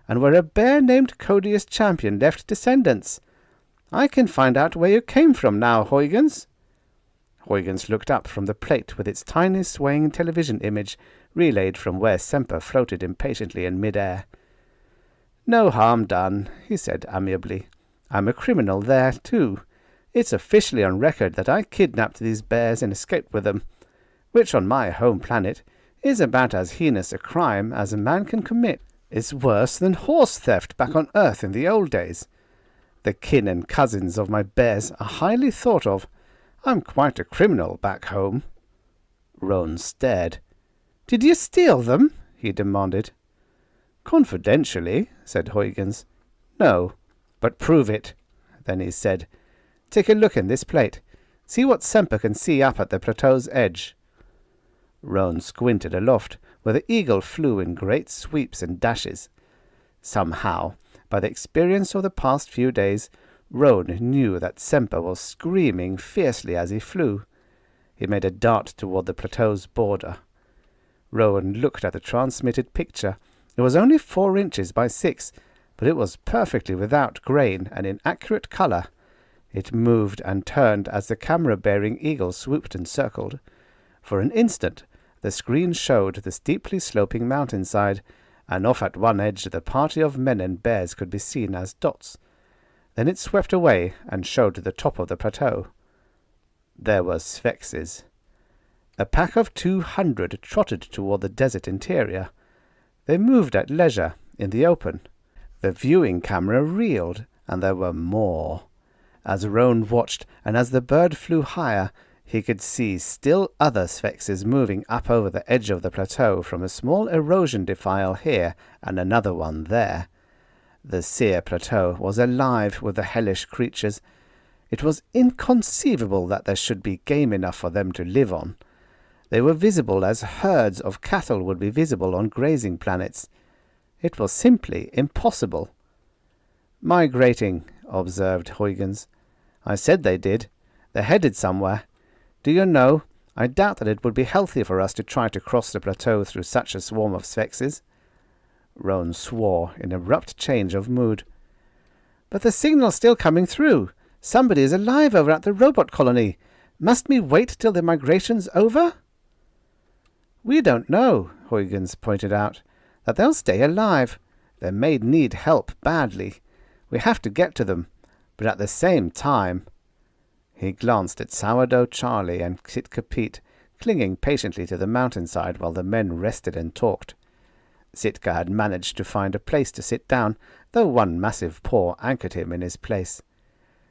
and where a bear named Codius Champion left descendants. I can find out where you came from now, Huygens. Huygens looked up from the plate with its tiny swaying television image relayed from where Semper floated impatiently in mid-air. No harm done, he said amiably. I'm a criminal there, too. It's officially on record that I kidnapped these bears and escaped with them, which on my home planet is about as heinous a crime as a man can commit. It's worse than horse theft back on Earth in the old days. The kin and cousins of my bears are highly thought of. I'm quite a criminal back home. Rowan stared. Did you steal them? He demanded. Confidentially, said Huygens. No, but prove it. Then he said, Take a look in this plate. See what Semper can see up at the plateau's edge. Rowan squinted aloft, where the eagle flew in great sweeps and dashes. Somehow, by the experience of the past few days, Rowan knew that Semper was screaming fiercely as he flew. He made a dart toward the plateau's border. Rowan looked at the transmitted picture. It was only 4 inches by 6, but it was perfectly without grain and in accurate colour. It moved and turned as the camera-bearing eagle swooped and circled. For an instant, the screen showed the steeply sloping mountainside, and off at one edge the party of men and bears could be seen as dots. Then it swept away and showed the top of the plateau. There were sphinxes. A pack of 200 trotted toward the desert interior. They moved at leisure, in the open. The viewing camera reeled, and there were more. As Rowan watched, and as the bird flew higher, he could see still other sphinxes moving up over the edge of the plateau from a small erosion defile here and another one there. The Seer Plateau was alive with the hellish creatures. It was inconceivable that there should be game enough for them to live on. They were visible as herds of cattle would be visible on grazing planets. It was simply impossible. Migrating, observed Huygens. I said they did. They're headed somewhere. Do you know, I doubt that it would be healthy for us to try to cross the plateau through such a swarm of sphinxes. Rowan swore in abrupt change of mood. But the signal's still coming through. Somebody is alive over at the robot colony. Must we wait till the migration's over? We don't know, Huygens pointed out, that they'll stay alive. They may need help badly. We have to get to them, but at the same time... He glanced at Sourdough Charlie and Sitka Pete, clinging patiently to the mountainside while the men rested and talked. Sitka had managed to find a place to sit down, though one massive paw anchored him in his place.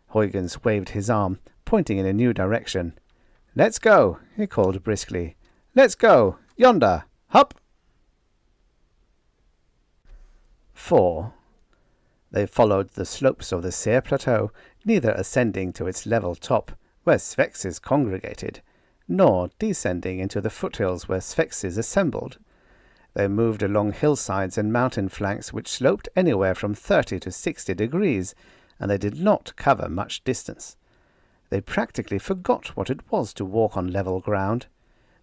Huygens waved his arm, pointing in a new direction. "Let's go," he called briskly. "Let's go! Yonder! Hup!" 4. They followed the slopes of the Seer Plateau, neither ascending to its level top, where sphinxes congregated, nor descending into the foothills where sphinxes assembled. They moved along hillsides and mountain flanks which sloped anywhere from 30 to 60 degrees, and they did not cover much distance. They practically forgot what it was to walk on level ground.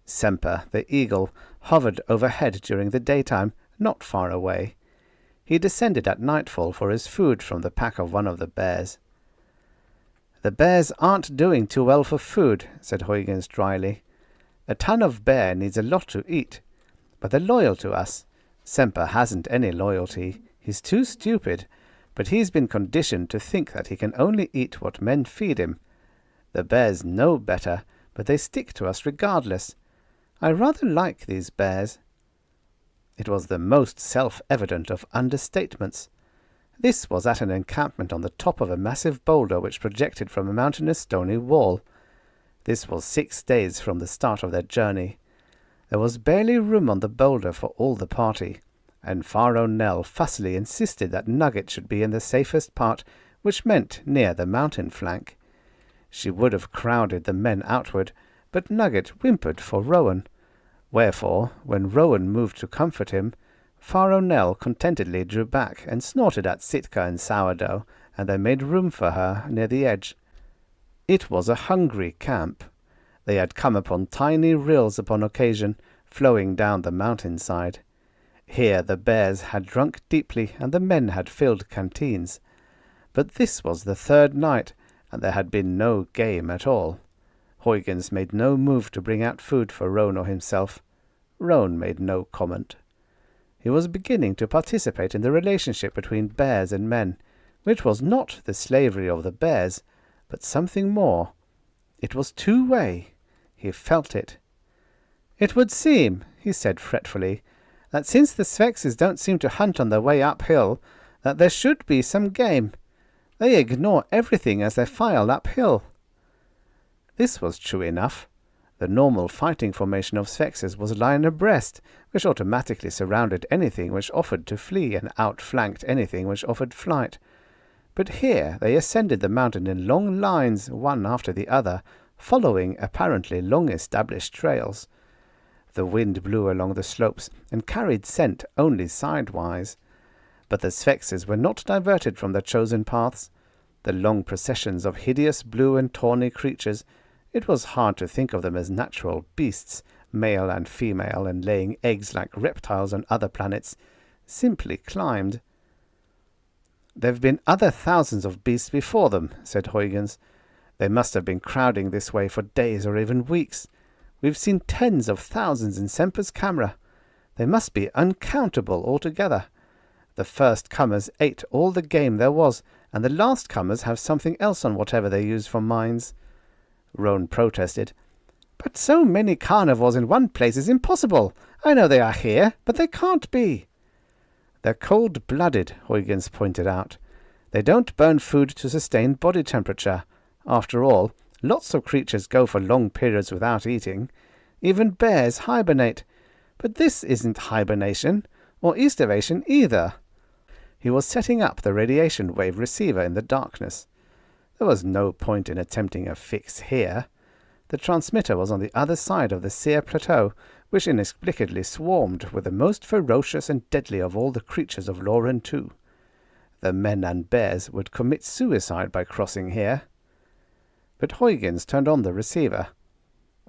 Semper, the eagle, hovered overhead during the daytime, not far away. He descended at nightfall for his food from the pack of one of the bears. The bears aren't doing too well for food, said Huygens dryly. A ton of bear needs a lot to eat, but they're loyal to us. Semper hasn't any loyalty. He's too stupid, but he's been conditioned to think that he can only eat what men feed him. The bears know better, but they stick to us regardless. I rather like these bears. It was the most self-evident of understatements. This was at an encampment on the top of a massive boulder which projected from a mountainous stony wall. This was 6 days from the start of their journey. There was barely room on the boulder for all the party, and Pharaoh Nell fussily insisted that Nugget should be in the safest part, which meant near the mountain flank. She would have crowded the men outward, but Nugget whimpered for Rowan. Wherefore, when Rowan moved to comfort him, Pharaoh Nell contentedly drew back and snorted at Sitka and Sourdough, and they made room for her near the edge. It was a hungry camp. They had come upon tiny rills upon occasion, flowing down the mountainside. Here the bears had drunk deeply, and the men had filled canteens. But this was the third night, and there had been no game at all. Huygens made no move to bring out food for Roan or himself. Roan made no comment. He was beginning to participate in the relationship between bears and men, which was not the slavery of the bears, but something more. It was two-way. He felt it. It would seem, he said fretfully, that since the Svexes don't seem to hunt on their way uphill, that there should be some game. They ignore everything as they file uphill. This was true enough. The normal fighting formation of Svexes was line abreast, which automatically surrounded anything which offered to flee and outflanked anything which offered flight. But here they ascended the mountain in long lines, one after the other, following apparently long-established trails. The wind blew along the slopes and carried scent only sidewise. But the Svexes were not diverted from their chosen paths. The long processions of hideous blue and tawny creatures, it was hard to think of them as natural beasts, male and female, and laying eggs like reptiles on other planets, simply climbed. "There have been other thousands of beasts before them," said Huygens. "They must have been crowding this way for days or even weeks. We've seen tens of thousands in Semper's camera. They must be uncountable altogether. The first comers ate all the game there was, and the last comers have something else on whatever they use for mines." Roan protested. "But so many carnivores in one place is impossible. I know they are here, but they can't be." "They're cold-blooded," Huygens pointed out. "They don't burn food to sustain body temperature. After all, lots of creatures go for long periods without eating. Even bears hibernate. But this isn't hibernation, or Eastervation either." He was setting up the radiation wave receiver in the darkness. There was no point in attempting a fix here. The transmitter was on the other side of the Seer Plateau, which inexplicably swarmed with the most ferocious and deadly of all the creatures of Lauren II. The men and bears would commit suicide by crossing here. But Huygens turned on the receiver.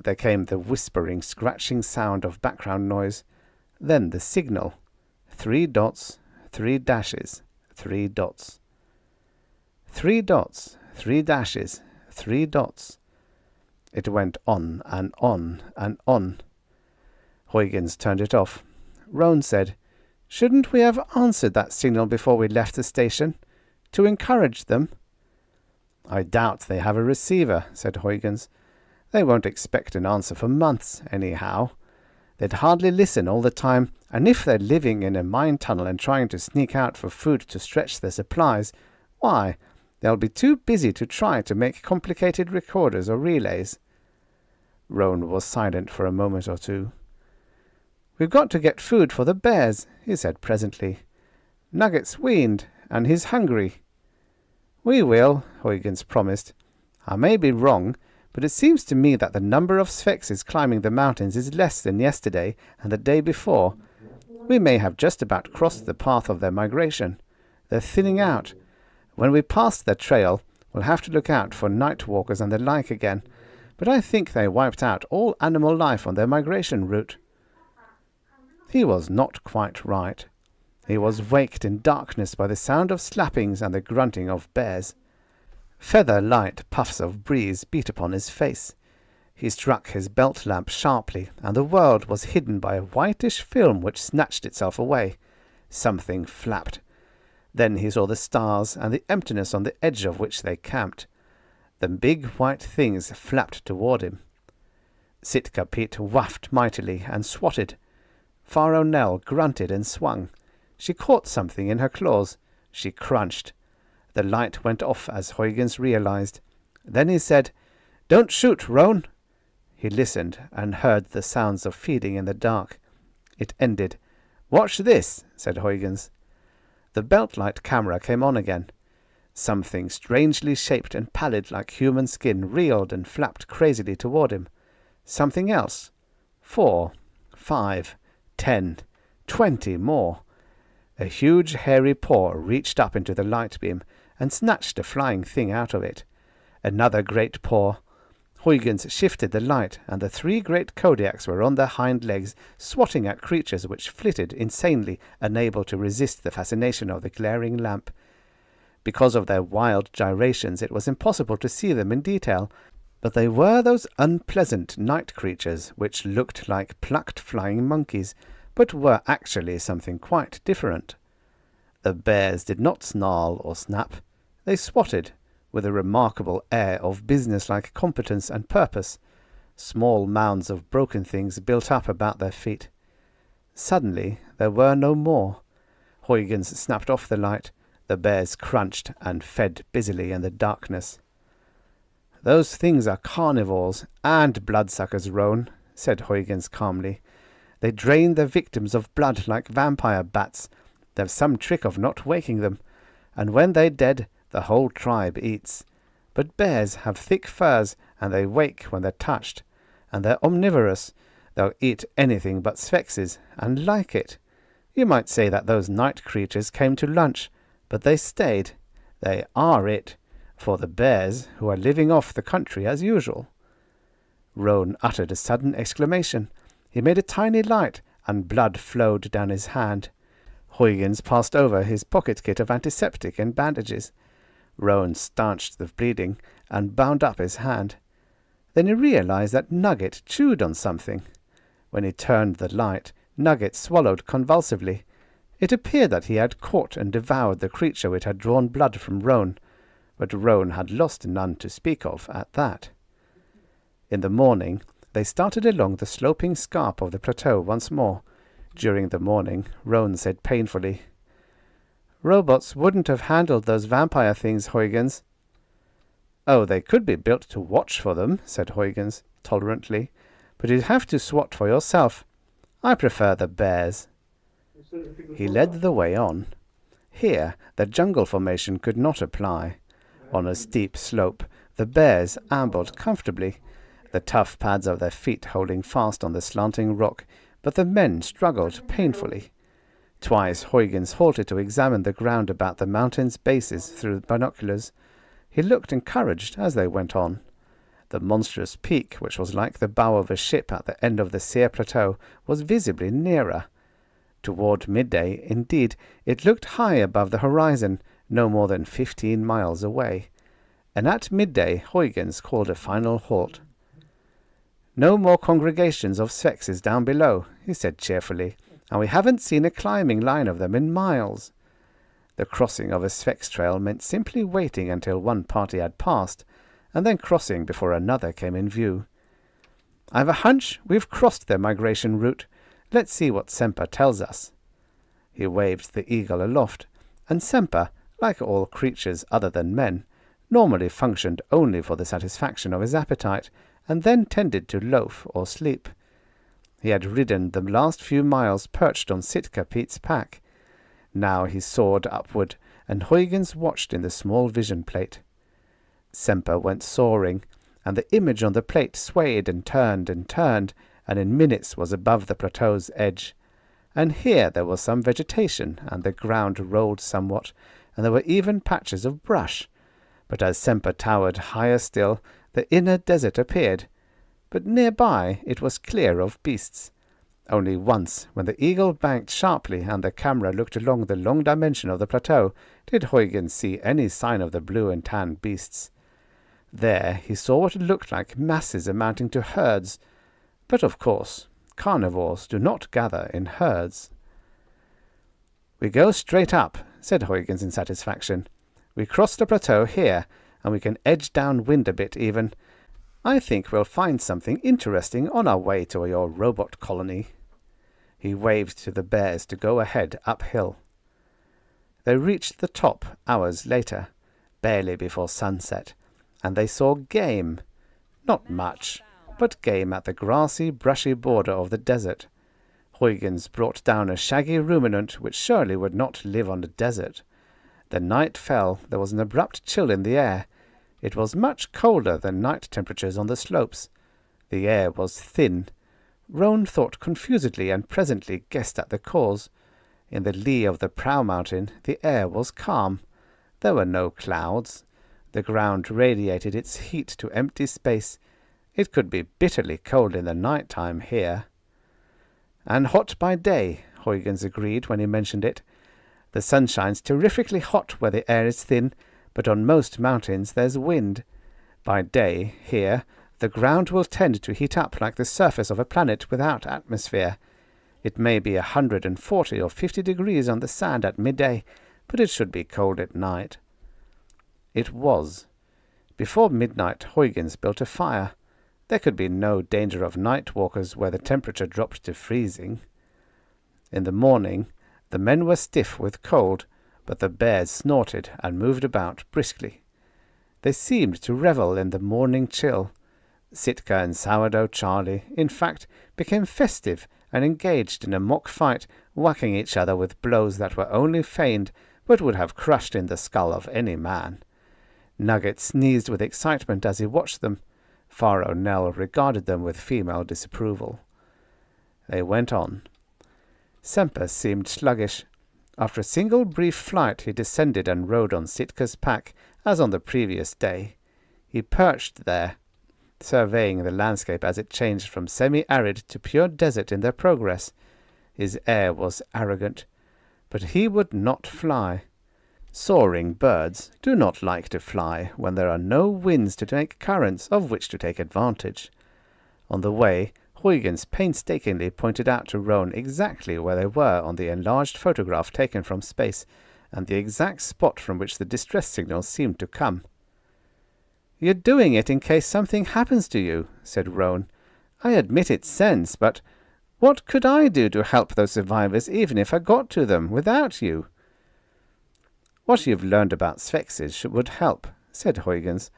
There came the whispering, scratching sound of background noise, then the signal. 3 dots, 3 dashes, 3 dots. 3 dots, 3 dashes, 3 dots. It went on and on and on. Huygens turned it off. Roan said, "Shouldn't we have answered that signal before we left the station? To encourage them?" "I doubt they have a receiver," said Huygens. "They won't expect an answer for months, anyhow. They'd hardly listen all the time, and if they're living in a mine tunnel and trying to sneak out for food to stretch their supplies, why, they'll be too busy to try to make complicated recorders or relays." Roan was silent for a moment or two. "We've got to get food for the bears," he said presently. "Nugget's weaned, and he's hungry." "We will," Huygens promised. "I may be wrong, but it seems to me that the number of Svexes climbing the mountains is less than yesterday and the day before. We may have just about crossed the path of their migration. They're thinning out. When we pass their trail, we'll have to look out for night walkers and the like again, but I think they wiped out all animal life on their migration route." He was not quite right. He was waked in darkness by the sound of slappings and the grunting of bears. Feather-light puffs of breeze beat upon his face. He struck his belt lamp sharply, and the world was hidden by a whitish film which snatched itself away. Something flapped. Then he saw the stars and the emptiness on the edge of which they camped. The big white things flapped toward him. Sitka Pete waffed mightily and swatted. Faro Nell grunted and swung. She caught something in her claws. She crunched. The light went off as Huygens realized. Then he said, "Don't shoot, Roan." He listened and heard the sounds of feeding in the dark. It ended. "Watch this," said Huygens. The belt-light camera came on again. Something strangely shaped and pallid like human skin reeled and flapped crazily toward him. Something else. 4, 5, 10, 20 more. A huge hairy paw reached up into the light beam and snatched a flying thing out of it. Another great paw. Huygens shifted the light, and the 3 great Kodiaks were on their hind legs, swatting at creatures which flitted insanely, unable to resist the fascination of the glaring lamp. Because of their wild gyrations, it was impossible to see them in detail, but they were those unpleasant night creatures which looked like plucked flying monkeys, but were actually something quite different. The bears did not snarl or snap. They swatted, with a remarkable air of business-like competence and purpose. Small mounds of broken things built up about their feet. Suddenly there were no more. Huygens snapped off the light. The bears crunched and fed busily in the darkness. "Those things are carnivores and bloodsuckers, Roan," said Huygens calmly. "They drain their victims of blood like vampire bats. They've some trick of not waking them, and when they're dead, the whole tribe eats. But bears have thick furs, and they wake when they're touched. And they're omnivorous. They'll eat anything but sphinxes, and like it. You might say that those night creatures came to lunch, but they stayed. They are it, for the bears, who are living off the country as usual." Roan uttered a sudden exclamation. He made a tiny light, and blood flowed down his hand. Huygens passed over his pocket kit of antiseptic and bandages. Roan stanched the bleeding and bound up his hand. Then he realized that Nugget chewed on something. When he turned the light, Nugget swallowed convulsively. It appeared that he had caught and devoured the creature which had drawn blood from Roan, but Roan had lost none to speak of at that. In the morning, they started along the sloping scarp of the plateau once more. During the morning, Roan said painfully, "Robots wouldn't have handled those vampire things, Huygens." "Oh, they could be built to watch for them," said Huygens, tolerantly, "but you'd have to swat for yourself. I prefer the bears." He led the way on. Here, the jungle formation could not apply. On a steep slope, the bears ambled comfortably, the tough pads of their feet holding fast on the slanting rock, but the men struggled painfully. Twice Huygens halted to examine the ground about the mountain's bases through binoculars. He looked encouraged as they went on. The monstrous peak, which was like the bow of a ship at the end of the Sear Plateau, was visibly nearer. Toward midday, indeed, it looked high above the horizon, no more than 15 miles away. And at midday Huygens called a final halt. "No more congregations of sphinxes down below," he said cheerfully, "and we haven't seen a climbing line of them in miles." The crossing of a sphinx trail meant simply waiting until one party had passed, and then crossing before another came in view. "I've a hunch we've crossed their migration route. Let's see what Semper tells us." He waved the eagle aloft, and Semper, like all creatures other than men, normally functioned only for the satisfaction of his appetite, and then tended to loaf or sleep. He had ridden the last few miles perched on Sitka Pete's pack. Now he soared upward, and Huygens watched in the small vision plate. Semper went soaring, and the image on the plate swayed and turned, and in minutes was above the plateau's edge. And here there was some vegetation, and the ground rolled somewhat, and there were even patches of brush. But as Semper towered higher still, the inner desert appeared. But nearby it was clear of beasts. Only once, when the eagle banked sharply and the camera looked along the long dimension of the plateau, did Huygens see any sign of the blue and tan beasts. There he saw what looked like masses amounting to herds, but of course, carnivores do not gather in herds. "We go straight up," said Huygens in satisfaction. "We cross the plateau here, and we can edge downwind a bit even. I think we'll find something interesting on our way to your robot colony." He waved to the bears to go ahead uphill. They reached the top hours later, barely before sunset, and they saw game. Not much, but game at the grassy, brushy border of the desert. Huygens brought down a shaggy ruminant which surely would not live on the desert. The night fell. There was an abrupt chill in the air. It was much colder than night temperatures on the slopes. The air was thin. Roan thought confusedly and presently guessed at the cause. In the lee of the Prow Mountain the air was calm. There were no clouds. The ground radiated its heat to empty space. It could be bitterly cold in the night time here. "And hot by day," Huygens agreed when he mentioned it. "The sun shines terrifically hot where the air is thin, but on most mountains there's wind. By day, here, the ground will tend to heat up like the surface of a planet without atmosphere. It may be 140 or 50 degrees on the sand at midday, but it should be cold at night." It was. Before midnight, Huygens built a fire. There could be no danger of night walkers where the temperature dropped to freezing. In the morning, the men were stiff with cold, but the bears snorted and moved about briskly. They seemed to revel in the morning chill. Sitka and Sourdough Charlie, in fact, became festive and engaged in a mock fight, whacking each other with blows that were only feigned, but would have crushed in the skull of any man. Nugget sneezed with excitement as he watched them. Pharaoh Nell regarded them with female disapproval. They went on. Semper seemed sluggish. After a single brief flight he descended and rode on Sitka's pack, as on the previous day. He perched there, surveying the landscape as it changed from semi-arid to pure desert in their progress. His air was arrogant, but he would not fly. Soaring birds do not like to fly when there are no winds to make currents of which to take advantage. On the way, Huygens painstakingly pointed out to Roan exactly where they were on the enlarged photograph taken from space, and the exact spot from which the distress signals seemed to come. "You're doing it in case something happens to you," said Roan. "I admit it's sense, but what could I do to help those survivors even if I got to them without you?" "What you've learned about Sphinxes would help," said Huygens.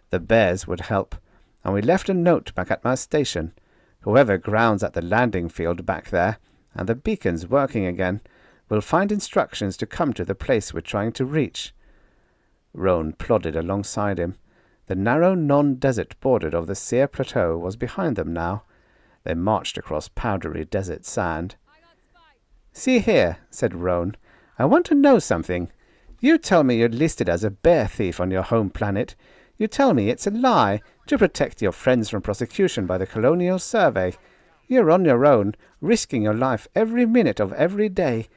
"The bears would help, and we left a note back at my station. Whoever grounds at the landing field back there, and the beacon's working again, will find instructions to come to the place we're trying to reach." Roan plodded alongside him. The narrow non-desert border of the Sear Plateau was behind them now. They marched across powdery desert sand. "See here," said Roan. "I want to know something. You tell me you're listed as a bear thief on your home planet. You tell me it's a lie to protect your friends from prosecution by the Colonial Survey. You're on your own, risking your life every minute of every day.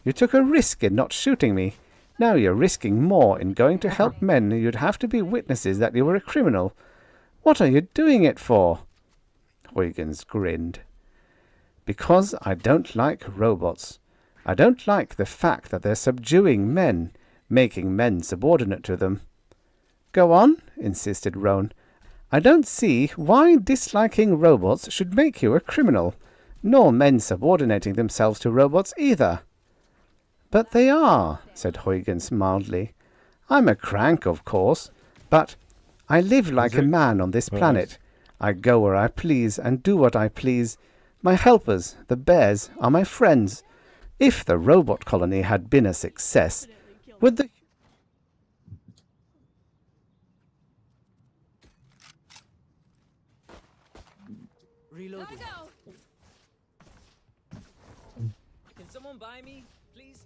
You took a risk in not shooting me. Now you're risking more in going to help men you'd have to be witnesses that you were a criminal. What are you doing it for?" Huygens grinned. "Because I don't like robots. I don't like the fact that they're subduing men, making men subordinate to them." "Go on," insisted Roan. "I don't see why disliking robots should make you a criminal, nor men subordinating themselves to robots either." "But they are," said Huygens mildly. "I'm a crank, of course, but I live like a man on this planet. I go where I please and do what I please. My helpers, the bears, are my friends. If the robot colony had been a success, would the..." Reloading. Go! Can someone buy me, please?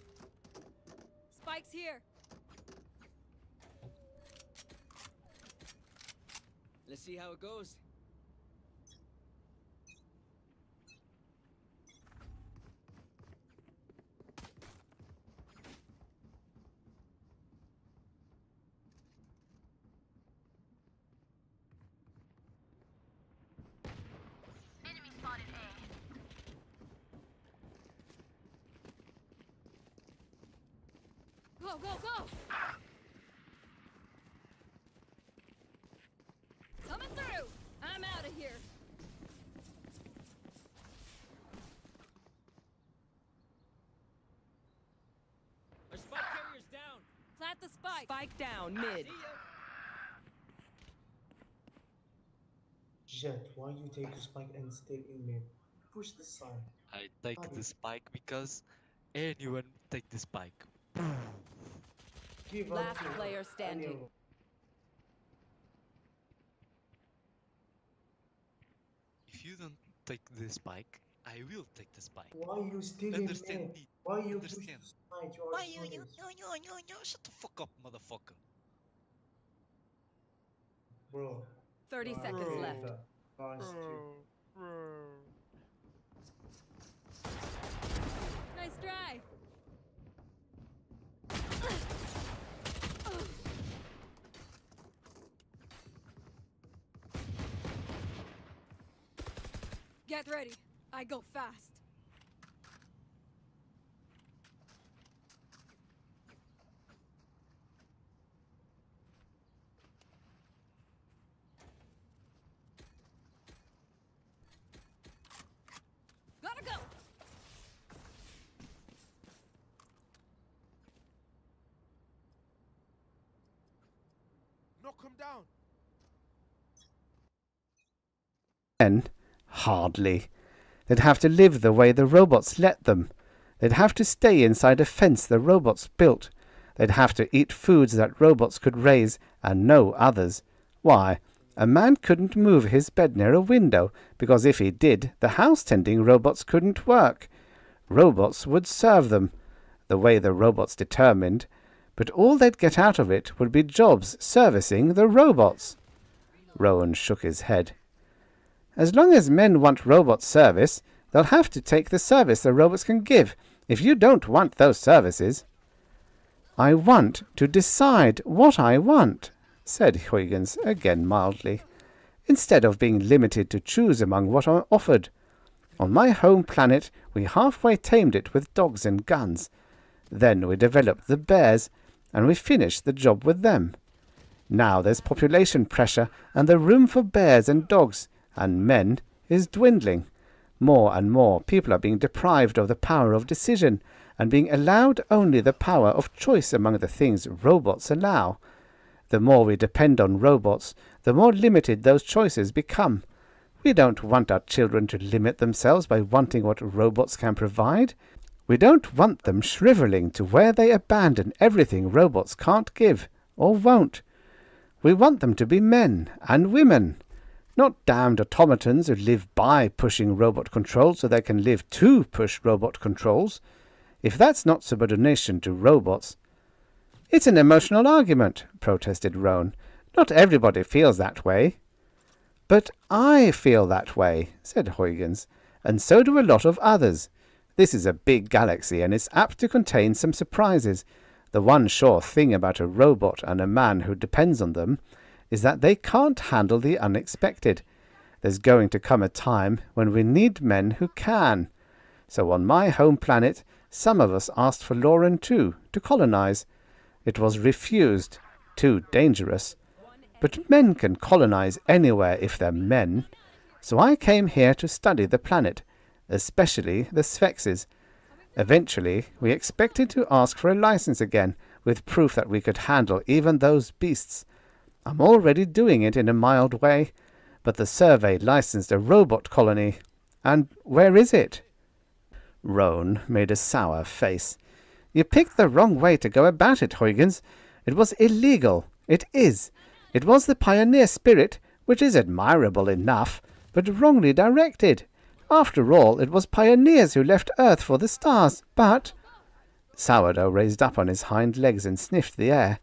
Spike's here. Let's see how it goes. go, go! Coming through! I'm out of here. Our spike carrier's down. Plant the spike. Spike down mid. See ya. Jet, why you take the spike and stay in mid? Push the side. I take Abi. the spike because anyone take the spike. Give up Last to player standing. anyone. If you don't take the spike, I will take the spike. Why you still in Understand mid? me. Why you push Understand. the side? You are Why you honest. shut the fuck up, motherfucker. Bro. 30 you are seconds really left. bad. Guys, Nice try. Get ready. I go fast. Gotta go. Knock him down. Men? Hardly. They'd have to live the way the robots let them. They'd have to stay inside a fence the robots built. They'd have to eat foods that robots could raise and no others. Why? A man couldn't move his bed near a window because if he did, the house-tending robots couldn't work. Robots would serve them, the way the robots determined, but all they'd get out of it would be jobs servicing the robots. Rowan shook his head. As long as men want robot service, they'll have to take the service the robots can give. If you don't want those services... I want to decide what I want, said Huygens again mildly, instead of being limited to choose among what are offered. On my home planet, we halfway tamed it with dogs and guns. Then we developed the bears, and we finished the job with them. Now there's population pressure, and the room for bears and dogs and men is dwindling. More and more people are being deprived of the power of decision and being allowed only the power of choice among the things robots allow. The more we depend on robots, the more limited those choices become. We don't want our children to limit themselves by wanting what robots can provide. We don't want them shriveling to where they abandon everything robots can't give or won't. We want them to be men and women, not damned automatons who live by pushing robot controls so they can live to push robot controls. If that's not subordination to robots... It's an emotional argument, protested Roan. Not everybody feels that way. But I feel that way, said Huygens, and so do a lot of others. This is a big galaxy, and it's apt to contain some surprises. The one sure thing about a robot and a man who depends on them is that they can't handle the unexpected. There's going to come a time when we need men who can. So on my home planet, some of us asked for Lauren too, to colonize. It was refused. Too dangerous. But men can colonize anywhere if they're men. So I came here to study the planet, especially the Sphinxes. Eventually, we expected to ask for a license again, with proof that we could handle even those beasts. I'm already doing it in a mild way, but the survey licensed a robot colony. And where is it? Roan made a sour face. You picked the wrong way to go about it, Huygens. It was illegal. It is. It was the pioneer spirit, which is admirable enough, but wrongly directed. After all, it was pioneers who left Earth for the stars, but... Sourdough raised up on his hind legs and sniffed the air.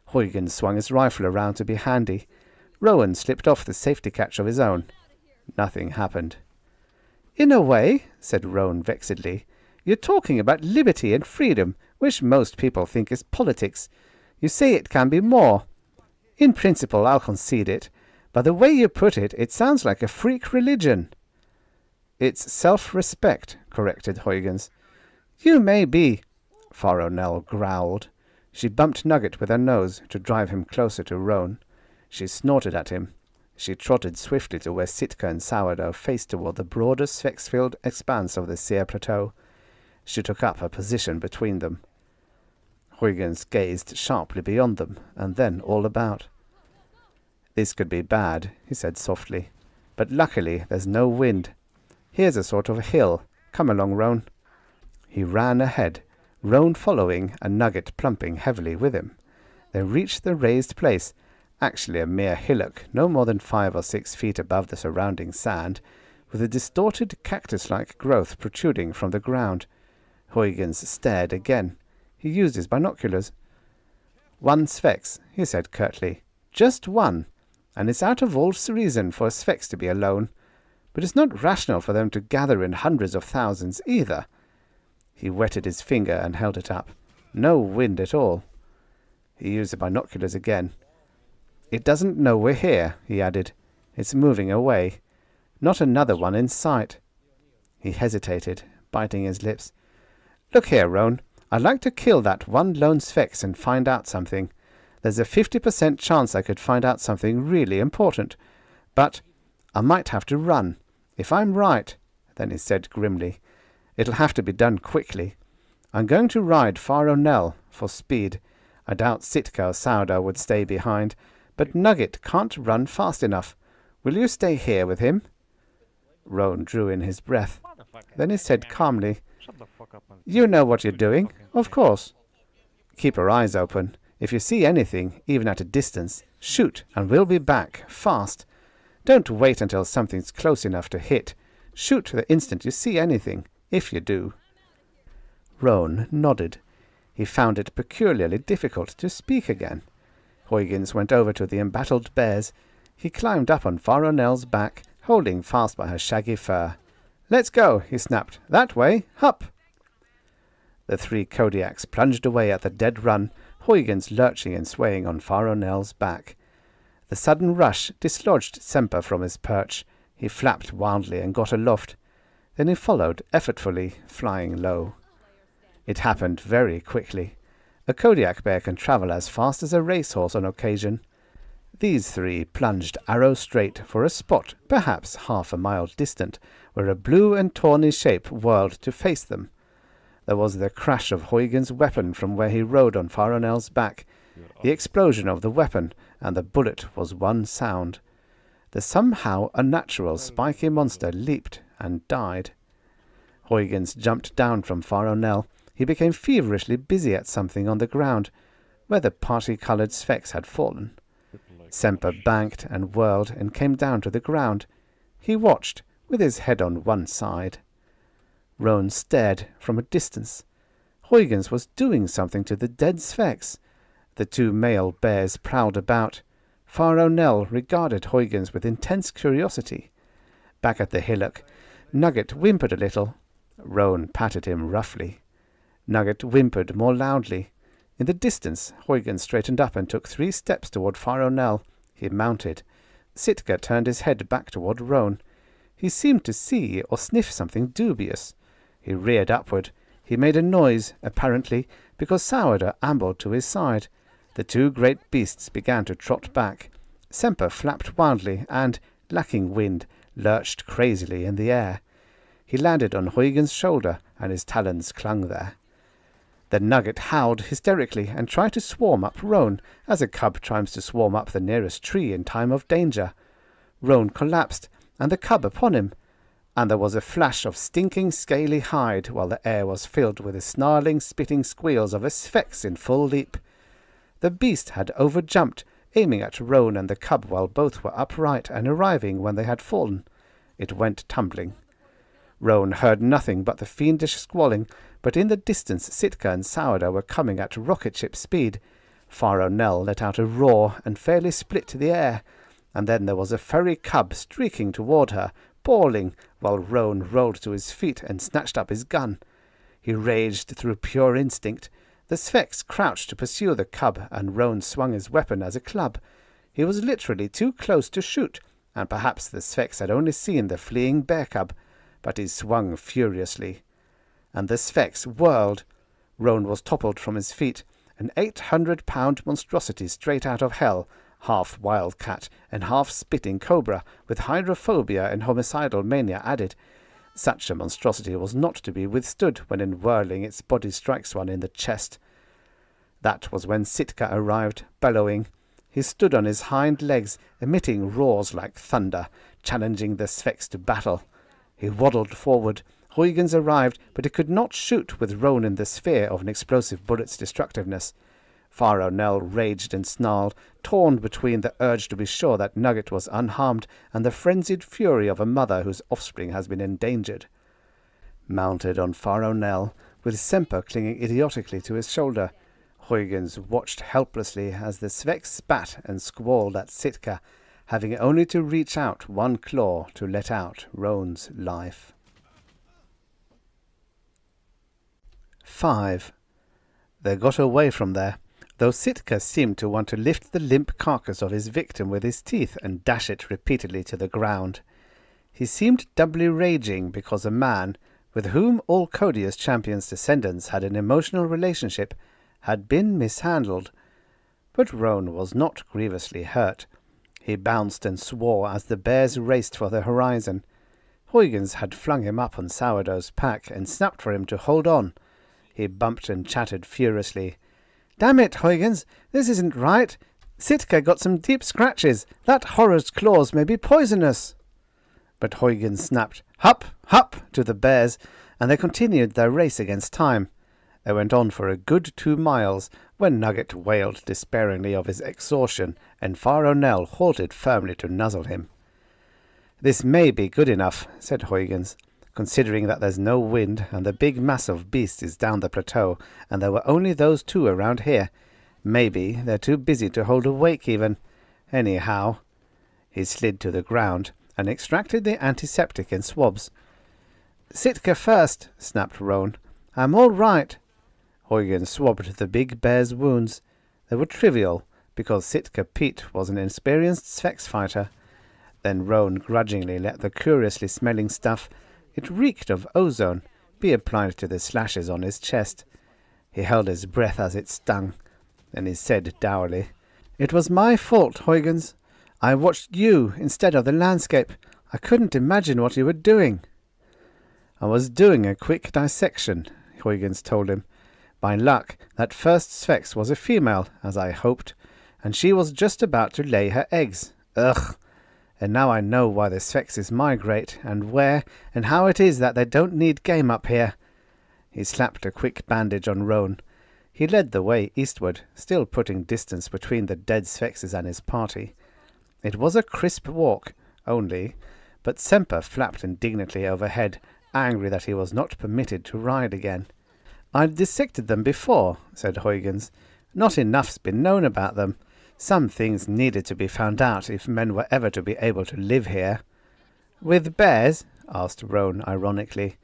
Huygens swung his rifle around to be handy. Rowan slipped off the safety catch of his own. Nothing happened. In a way, said Rowan vexedly, you're talking about liberty and freedom, which most people think is politics. You say it can be more. In principle, I'll concede it. By the way you put it, it sounds like a freak religion. It's self-respect, corrected Huygens. You may be, Faronel growled. She bumped Nugget with her nose to drive him closer to Roan. She snorted at him. She trotted swiftly to where Sitka and Sourdough faced toward the broader Sphex-filled expanse of the Seer Plateau. She took up a position between them. Huygens gazed sharply beyond them, and then all about. "This could be bad," he said softly, "but luckily there's no wind. Here's a sort of hill. Come along, Roan." He ran ahead, Roan following and Nugget plumping heavily with him. They reached the raised place, actually a mere hillock, no more than 5 or 6 feet above the surrounding sand, with a distorted cactus-like growth protruding from the ground. Huygens stared again. He used his binoculars. "One Sphex," he said curtly. "Just one. And it's out of all reason for a Sphex to be alone. But it's not rational for them to gather in hundreds of thousands either." He wetted his finger and held it up. "No wind at all." He used the binoculars again. "It doesn't know we're here," he added. "It's moving away. Not another one in sight." He hesitated, biting his lips. "Look here, Roan. I'd like to kill that one lone Sphex and find out something. There's a 50% chance I could find out something really important. But I might have to run. If I'm right," then he said grimly, "it'll have to be done quickly. I'm going to ride Faro Nell for speed. I doubt Sitka or Sourdough would stay behind, but Nugget can't run fast enough. Will you stay here with him?" Roan drew in his breath. Then he said calmly, "You know what you're doing, of course. Keep your eyes open. If you see anything, even at a distance, shoot and we'll be back, fast. Don't wait until something's close enough to hit. Shoot the instant you see anything, if you do." Roan nodded. He found it peculiarly difficult to speak again. Huygens went over to the embattled bears. He climbed up on Faro Nell's back, holding fast by her shaggy fur. "Let's go," he snapped. "That way, hup!" The 3 Kodiaks plunged away at the dead run, Huygens lurching and swaying on Faro Nell's back. The sudden rush dislodged Semper from his perch. He flapped wildly and got aloft. Then he followed effortfully, flying low. It happened very quickly. A Kodiak bear can travel as fast as a racehorse on occasion. These 3 plunged arrow straight for a spot perhaps half a mile distant, where a blue and tawny shape whirled to face them. There was the crash of Huygens' weapon from where he rode on Faro Nell's back, the explosion of the weapon, and the bullet was one sound. The somehow unnatural spiky monster leaped and died. Huygens jumped down from Faro Nell. He became feverishly busy at something on the ground, where the party-coloured Sphex had fallen. Semper banked and whirled and came down to the ground. He watched, with his head on one side. Roan stared from a distance. Huygens was doing something to the dead Sphex. The 2 male bears prowled about. Faro Nell regarded Huygens with intense curiosity. Back at the hillock, Nugget whimpered a little. Roan patted him roughly. Nugget whimpered more loudly. In the distance, Huygens straightened up and took 3 steps toward Faro Nell. He mounted. Sitka turned his head back toward Roan. He seemed to see or sniff something dubious. He reared upward. He made a noise, apparently, because Sourdough ambled to his side. The 2 great beasts began to trot back. Semper flapped wildly and, lacking wind, lurched crazily in the air. He landed on Huygens' shoulder, and his talons clung there. The Nugget howled hysterically and tried to swarm up Roan, as a cub tries to swarm up the nearest tree in time of danger. Roan collapsed, and the cub upon him, and there was a flash of stinking scaly hide, while the air was filled with the snarling, spitting squeals of a Sphex in full leap. The beast had overjumped, aiming at Roan and the cub while both were upright and arriving when they had fallen. It went tumbling. Roan heard nothing but the fiendish squalling, but in the distance Sitka and Sourdough were coming at rocket ship speed. Faro Nell let out a roar and fairly split the air, and then there was a furry cub streaking toward her, bawling, while Roan rolled to his feet and snatched up his gun. He raged through pure instinct. The Sphex crouched to pursue the cub, and Roan swung his weapon as a club. He was literally too close to shoot, and perhaps the Sphex had only seen the fleeing bear cub, but he swung furiously. And the Sphex whirled. Roan was toppled from his feet. an 800-pound monstrosity straight out of hell, half wildcat and half spitting cobra, with hydrophobia and homicidal mania added. Such a monstrosity was not to be withstood when in whirling its body strikes one in the chest. That was when Sitka arrived, bellowing. He stood on his hind legs, emitting roars like thunder, challenging the Sphex to battle. He waddled forward. Huygens arrived, but he could not shoot with Roan in the sphere of an explosive bullet's destructiveness. Pharaoh Nell raged and snarled, torn between the urge to be sure that Nugget was unharmed and the frenzied fury of a mother whose offspring has been endangered. Mounted on Pharaoh Nell, with Semper clinging idiotically to his shoulder, Huygens watched helplessly as the Sphex spat and squalled at Sitka, having only to reach out one claw to let out Roan's life. 5. They got away from there, though Sitka seemed to want to lift the limp carcass of his victim with his teeth and dash it repeatedly to the ground. He seemed doubly raging because a man, with whom all Codius Champion's descendants had an emotional relationship, had been mishandled. But Roan was not grievously hurt. He bounced and swore as the bears raced for the horizon. Huygens had flung him up on Sourdough's pack and snapped for him to hold on. He bumped and chattered furiously. "Damn it, Huygens, this isn't right. Sitka got some deep scratches. That horror's claws may be poisonous." But Huygens snapped, "Hup, hup," to the bears, and they continued their race against time. They went on for a good 2 miles, when Nugget wailed despairingly of his exhaustion, and Pharaoh Nell halted firmly to nuzzle him. "This may be good enough," said Huygens, "considering that there's no wind, and the big mass of beasts is down the plateau, and there were only those 2 around here. Maybe they're too busy to hold awake even. Anyhow." He slid to the ground and extracted the antiseptic and swabs. "Sitka first," snapped Roan. "I'm all right." Huygens swabbed the big bear's wounds. They were trivial, because Sitka Pete was an experienced Sphex fighter. Then Roan grudgingly let the curiously smelling stuff, it reeked of ozone, be applied to the slashes on his chest. He held his breath as it stung. Then he said dourly, "It was my fault, Huygens. I watched you instead of the landscape. I couldn't imagine what you were doing." "I was doing a quick dissection," Huygens told him. "By luck, that first Sphex was a female, as I hoped, and she was just about to lay her eggs. Ugh! And now I know why the Sphex migrate, and where, and how it is that they don't need game up here." He slapped a quick bandage on Roan. He led the way eastward, still putting distance between the dead Sphex and his party. It was a crisp walk, only, but Semper flapped indignantly overhead, angry that he was not permitted to ride again. "I'd dissected them before," said Huygens. "Not enough's been known about them. Some things needed to be found out if men were ever to be able to live here." "With bears?" asked Roan ironically.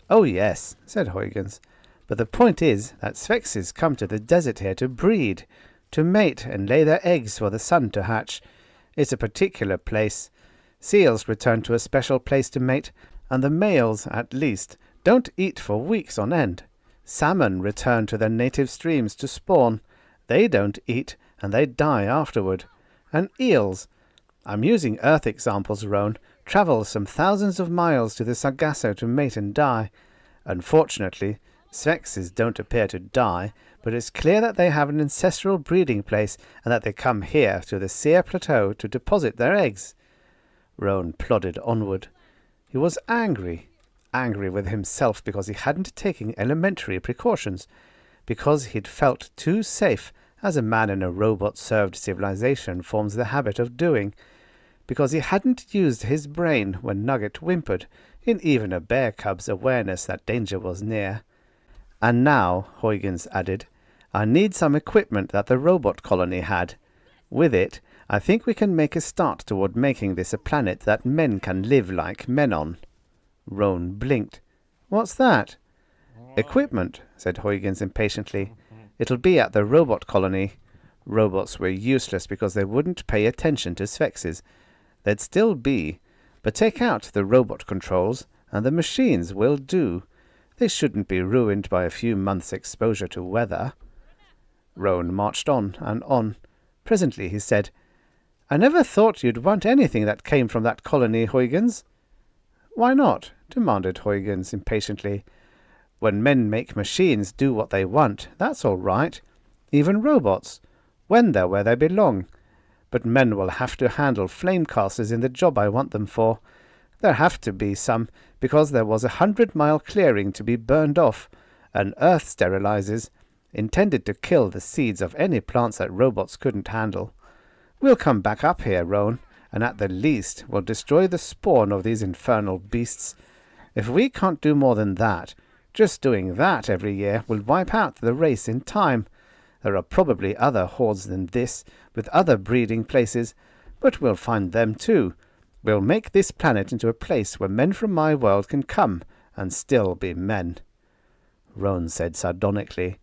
"Oh yes," said Huygens. "But the point is that Sphex come to the desert here to breed, to mate and lay their eggs for the sun to hatch. It's a particular place. Seals return to a special place to mate, and the males, at least, don't eat for weeks on end. Salmon return to their native streams to spawn. They don't eat, and they die afterward. And eels, I'm using Earth examples, Roan, travel some thousands of miles to the Sargasso to mate and die. Unfortunately, Sphex don't appear to die, but it's clear that they have an ancestral breeding place and that they come here to the Sear Plateau to deposit their eggs." Roan plodded onward. He was angry with himself because he hadn't taken elementary precautions, because he'd felt too safe, as a man in a robot-served civilization forms the habit of doing, because he hadn't used his brain when Nugget whimpered, in even a bear cub's awareness that danger was near. "And now," Huygens added, "I need some equipment that the robot colony had. With it, I think we can make a start toward making this a planet that men can live like men on." Roan blinked. "What's that?" "Equipment," said Huygens impatiently. "It'll be at the robot colony." Robots were useless because they wouldn't pay attention to Sphex. They'd still be, but take out the robot controls, and the machines will do. They shouldn't be ruined by a few months' exposure to weather. Roan marched on and on. Presently he said, "I never thought you'd want anything that came from that colony, Huygens." "Why not?" demanded Huygens impatiently. "When men make machines do what they want, that's all right. Even robots. When they're where they belong. But men will have to handle flamecasters in the job I want them for. There have to be some, because there was 100-mile clearing to be burned off, and earth sterilizers, intended to kill the seeds of any plants that robots couldn't handle. We'll come back up here, Roan, and at the least we'll destroy the spawn of these infernal beasts. If we can't do more than that, just doing that every year will wipe out the race in time. There are probably other hordes than this, with other breeding places, but we'll find them too. We'll make this planet into a place where men from my world can come and still be men." Roan said sardonically,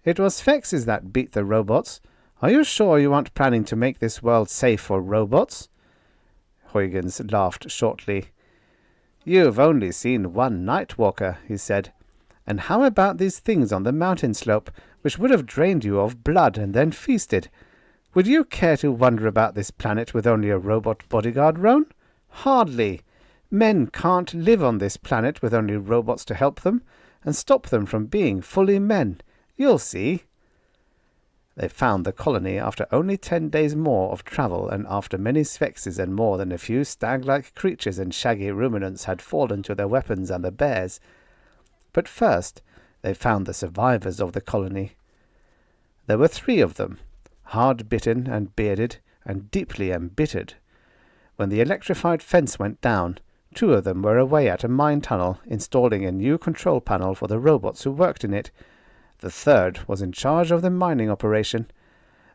"It was Fexes that beat the robots. Are you sure you aren't planning to make this world safe for robots?" Huygens laughed shortly. "You've only seen one Nightwalker," he said. "And how about these things on the mountain slope, which would have drained you of blood and then feasted? Would you care to wander about this planet with only a robot bodyguard, Roan? Hardly. Men can't live on this planet with only robots to help them and stop them from being fully men. You'll see." They found the colony after only 10 days more of travel, and after many Spexes and more than a few stag-like creatures and shaggy ruminants had fallen to their weapons and the bears. But first they found the survivors of the colony. There were 3 of them, hard-bitten and bearded and deeply embittered. When the electrified fence went down, 2 of them were away at a mine tunnel installing a new control panel for the robots who worked in it. The 3rd was in charge of the mining operation.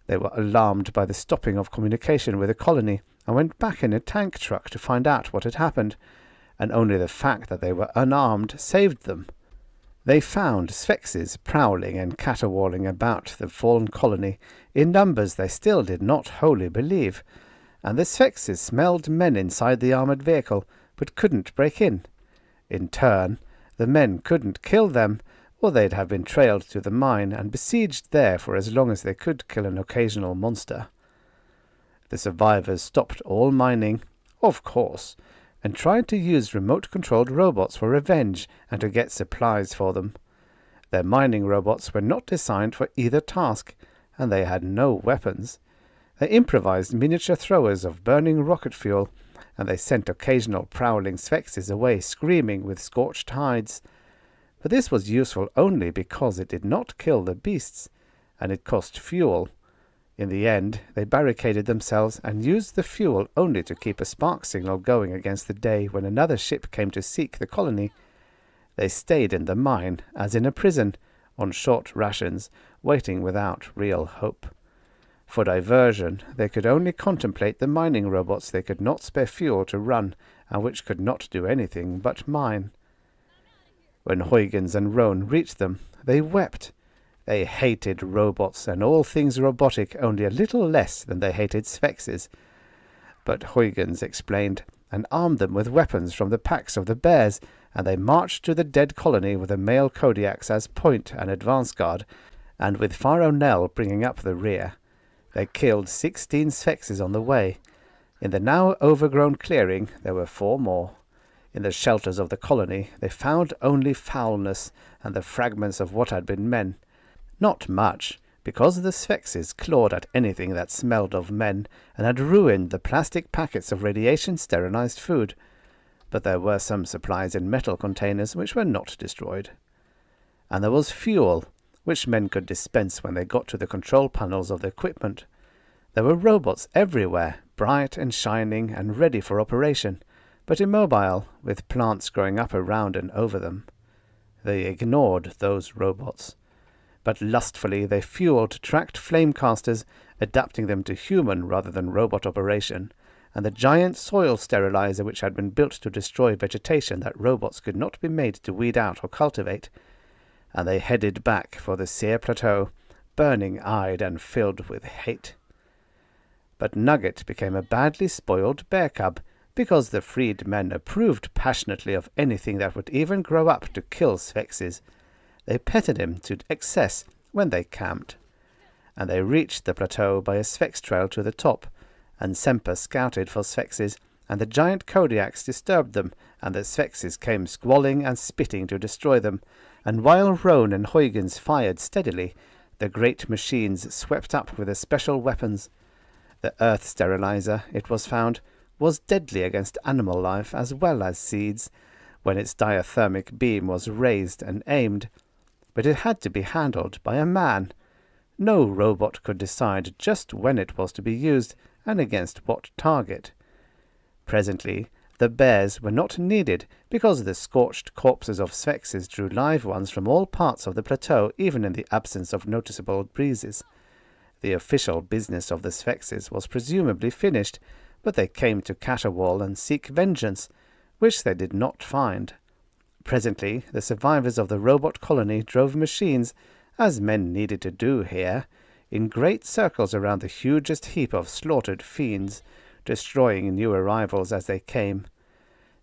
They were alarmed by the stopping of communication with the colony and went back in a tank truck to find out what had happened, and only the fact that they were unarmed saved them. They found Spexes prowling and caterwauling about the fallen colony in numbers they still did not wholly believe, and the Spexes smelled men inside the armored vehicle, but couldn't break in. In turn, the men couldn't kill them, or they'd have been trailed to the mine and besieged there for as long as they could kill an occasional monster. The survivors stopped all mining, of course, and tried to use remote-controlled robots for revenge and to get supplies for them. Their mining robots were not designed for either task, and they had no weapons. They improvised miniature throwers of burning rocket fuel, and they sent occasional prowling Spexes away screaming with scorched hides. But this was useful only because it did not kill the beasts, and it cost fuel. In the end, they barricaded themselves and used the fuel only to keep a spark signal going against the day when another ship came to seek the colony. They stayed in the mine, as in a prison, on short rations, waiting without real hope. For diversion, they could only contemplate the mining robots they could not spare fuel to run, and which could not do anything but mine. When Huygens and Roan reached them, they wept. They hated robots and all things robotic only a little less than they hated Spexes. But Huygens explained, and armed them with weapons from the packs of the bears, and they marched to the dead colony with the male Kodiaks as point and advance guard, and with Pharaoh Nell bringing up the rear. They killed 16 Spexes on the way. In the now overgrown clearing there were 4 more. In the shelters of the colony they found only foulness and the fragments of what had been men. Not much, because the Spexes clawed at anything that smelled of men and had ruined the plastic packets of radiation-sterilized food. But there were some supplies in metal containers which were not destroyed. And there was fuel, which men could dispense when they got to the control panels of the equipment. There were robots everywhere, bright and shining and ready for operation, but immobile, with plants growing up around and over them. They ignored those robots. But lustfully they fueled tracked flamecasters, adapting them to human rather than robot operation, and the giant soil sterilizer which had been built to destroy vegetation that robots could not be made to weed out or cultivate. And they headed back for the Sear Plateau, burning-eyed and filled with hate. But Nugget became a badly spoiled bear cub, because the freed men approved passionately of anything that would even grow up to kill Spexes. They petted him to excess when they camped. and they reached the plateau by a Sphex trail to the top, and Semper scouted for Sphyxes, and the giant Kodiaks disturbed them, and the Sphyxes came squalling and spitting to destroy them, and while Roan and Huygens fired steadily, the great machines swept up with their special weapons. The Earth Sterilizer, it was found, was deadly against animal life as well as seeds, when its diathermic beam was raised and aimed, but it had to be handled by a man. No robot could decide just when it was to be used and against what target. Presently, the bears were not needed because the scorched corpses of Sphyxes drew live ones from all parts of the plateau, even in the absence of noticeable breezes. The official business of the Sphyxes was presumably finished, but they came to caterwaul and seek vengeance, which they did not find. Presently, the survivors of the robot colony drove machines, as men needed to do here, in great circles around the hugest heap of slaughtered fiends, destroying new arrivals as they came.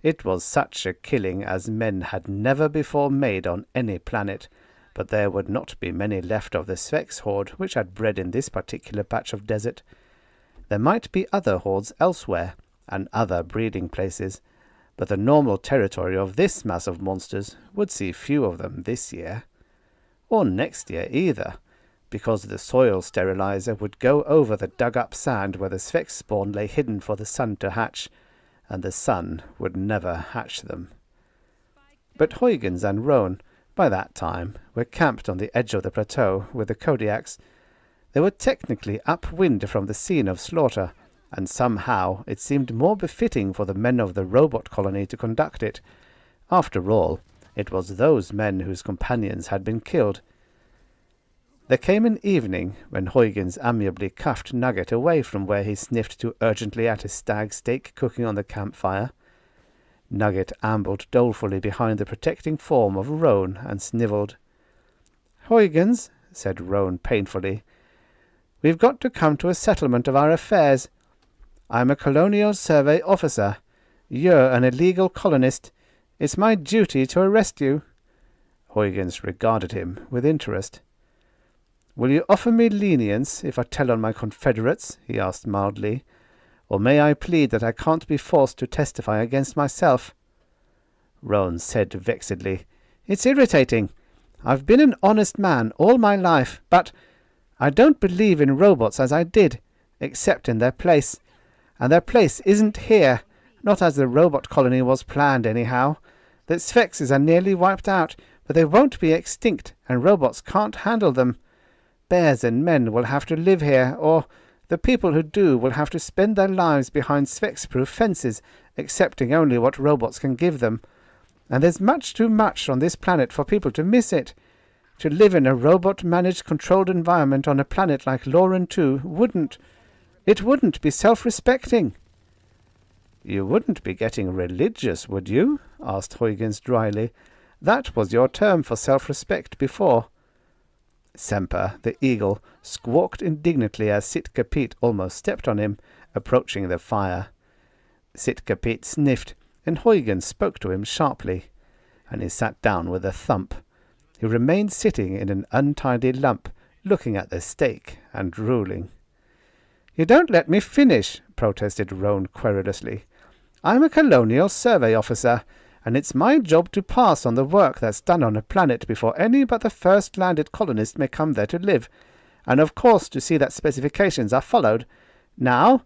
It was such a killing as men had never before made on any planet, but there would not be many left of the Sphex horde which had bred in this particular patch of desert. There might be other hordes elsewhere, and other breeding places, but the normal territory of this mass of monsters would see few of them this year. Or next year either, because the soil sterilizer would go over the dug-up sand where the Sphex spawn lay hidden for the sun to hatch, and the sun would never hatch them. But Huygens and Roan, by that time, were camped on the edge of the plateau with the Kodiaks. They were technically upwind from the scene of slaughter, and somehow it seemed more befitting for the men of the robot colony to conduct it. After all, it was those men whose companions had been killed. There came an evening when Huygens amiably cuffed Nugget away from where he sniffed too urgently at his stag steak cooking on the campfire. Nugget ambled dolefully behind the protecting form of Roan and snivelled. "Huygens," said Roan painfully, "we've got to come to a settlement of our affairs. I'm a colonial survey officer. You're an illegal colonist. It's my duty to arrest you." Huygens regarded him with interest. "Will you offer me lenience if I tell on my confederates?" he asked mildly. "Or may I plead that I can't be forced to testify against myself?" Roan said vexedly, "It's irritating. I've been an honest man all my life, but I don't believe in robots as I did, except in their place. And their place isn't here, not as the robot colony was planned anyhow. The Sphyxes are nearly wiped out, but they won't be extinct, and robots can't handle them. Bears and men will have to live here, or the people who do will have to spend their lives behind Sphex-proof fences, accepting only what robots can give them. And there's much too much on this planet for people to miss it. To live in a robot-managed controlled environment on a planet like Lauren 2 wouldn't be self-respecting." "You wouldn't be getting religious, would you?" asked Huygens dryly. "That was your term for self-respect before." Semper, the eagle, squawked indignantly as Sitka Pete almost stepped on him, approaching the fire. Sitka Pete sniffed, and Huygens spoke to him sharply, and he sat down with a thump. He remained sitting in an untidy lump, looking at the steak and drooling. "You don't let me finish," protested Roan querulously. "I'm a colonial survey officer, and it's my job to pass on the work that's done on a planet before any but the first landed colonist may come there to live, and of course to see that specifications are followed. Now,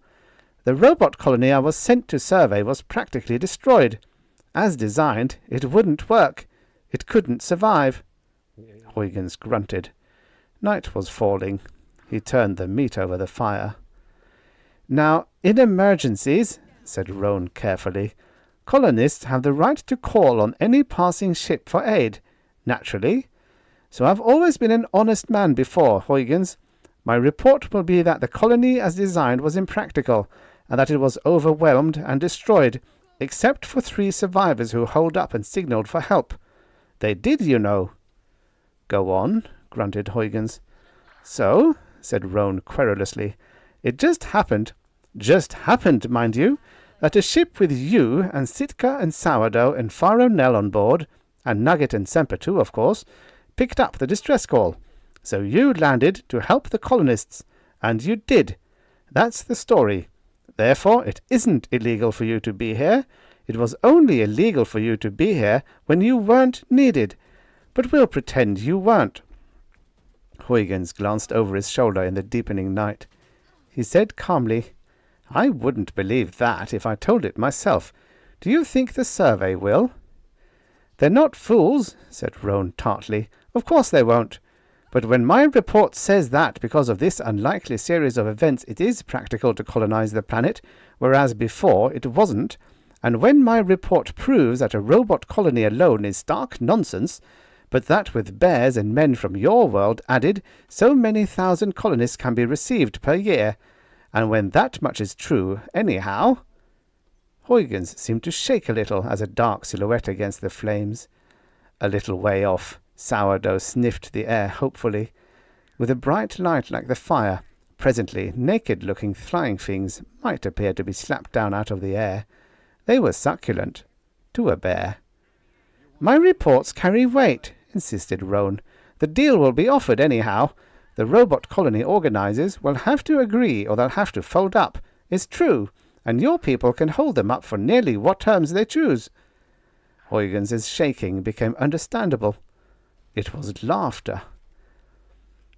the robot colony I was sent to survey was practically destroyed. As designed, it wouldn't work. It couldn't survive." Huygens grunted. Night was falling. He turned the meat over the fire. "Now, in emergencies," said Roan carefully, "colonists have the right to call on any passing ship for aid, naturally. So I've always been an honest man before, Huygens. My report will be that the colony as designed was impractical, and that it was overwhelmed and destroyed, except for 3 survivors who holed up and signaled for help. They did, you know." "Go on," grunted Huygens. "So," said Roan querulously, "it just happened, mind you, that a ship with you and Sitka and Sourdough and Faro Nell on board, and Nugget and Semper too, of course, picked up the distress call. So you landed to help the colonists, and you did. That's the story. Therefore, it isn't illegal for you to be here. It was only illegal for you to be here when you weren't needed. But we'll pretend you weren't. Huygens glanced over his shoulder in the deepening night. He said calmly, I wouldn't believe that if I told it myself. Do you think the survey will? They're not fools, said Roan tartly. Of course they won't. But when my report says that because of this unlikely series of events it is practical to colonize the planet, whereas before it wasn't, and when my report proves that a robot colony alone is stark nonsense, but that with bears and men from your world added, so many thousand colonists can be received per year, and when that much is true, anyhow... Huygens seemed to shake a little as a dark silhouette against the flames. A little way off, Sourdough sniffed the air hopefully. With a bright light like the fire, presently naked-looking flying things might appear to be slapped down out of the air. They were succulent. To a bear. My reports carry weight, insisted Roan. The deal will be offered anyhow. The robot colony organizers will have to agree or they'll have to fold up. It's true, and your people can hold them up for nearly what terms they choose. Huygens' shaking became understandable. It was laughter.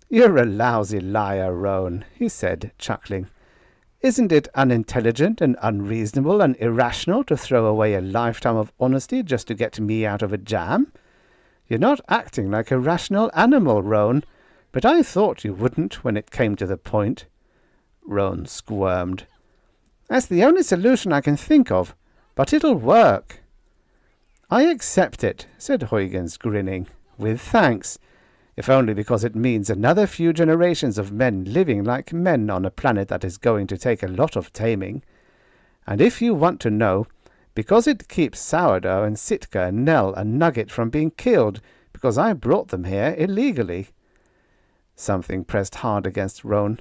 You're a lousy liar, Roan, he said, chuckling. Isn't it unintelligent and unreasonable and irrational to throw away a lifetime of honesty just to get me out of a jam? You're not acting like a rational animal, Roan, but I thought you wouldn't when it came to the point. Roan squirmed. That's the only solution I can think of, but it'll work. I accept it, said Huygens, grinning, with thanks, if only because it means another few generations of men living like men on a planet that is going to take a lot of taming. And if you want to know, because it keeps Sourdough and Sitka and Nell and Nugget from being killed because I brought them here illegally. Something pressed hard against Roan.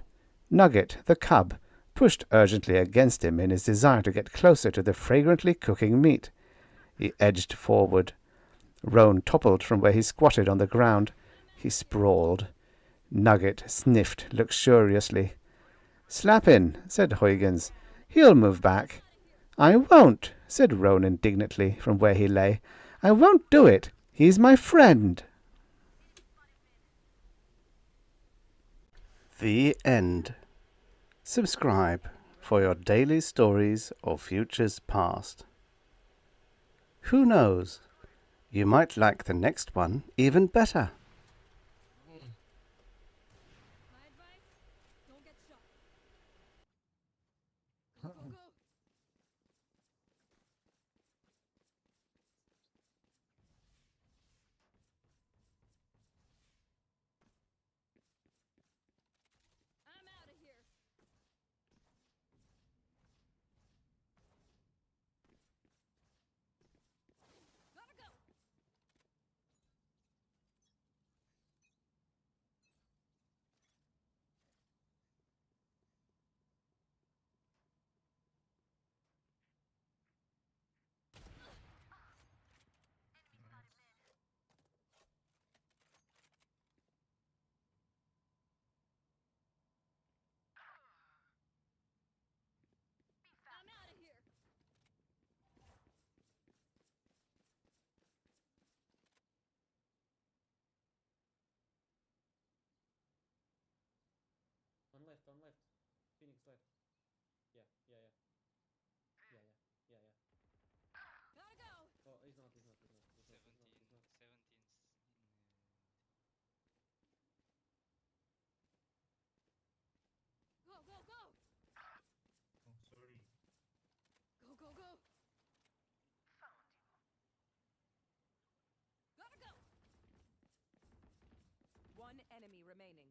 Nugget, the cub, pushed urgently against him in his desire to get closer to the fragrantly cooking meat. He edged forward. Roan toppled from where he squatted on the ground. He sprawled. Nugget sniffed luxuriously. Slap in, said Huygens. He'll move back. I won't, said Roan indignantly from where he lay. I won't do it. He's my friend. The end. Subscribe for your daily stories of futures past. Who knows? You might like the next one even better. My advice, don't get shot. Go, go, go. I'm out of here. Gotta go. I'm out of here. On left, on left. Phoenix left. Yeah, yeah, yeah. Yeah, yeah, yeah, yeah. Gotta go. Oh, he's not, he's not, he's not, he's not, he's not, he's not. 17. Go, go, go. Oh, sorry. Go, go, go. Gotta go. One enemy remaining.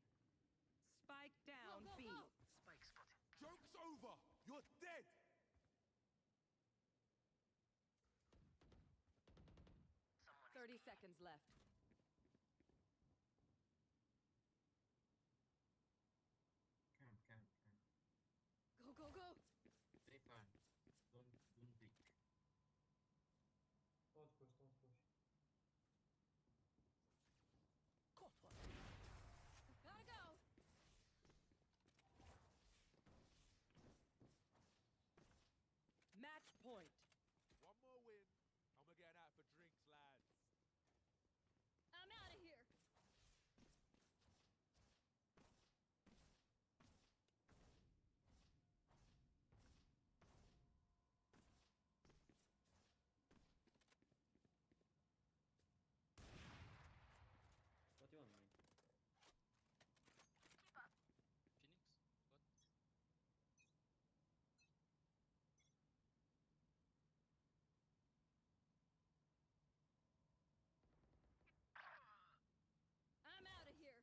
Spike down Go, B. go. Spike spotted. Joke's over! You're dead! 30 seconds left. Camp. Go, go, go. Stay calm. Don't peek. Don't push, don't push. Caught one. for drinks, lads. I'm out of here. What do you want, man? Phoenix? What? I'm out of here.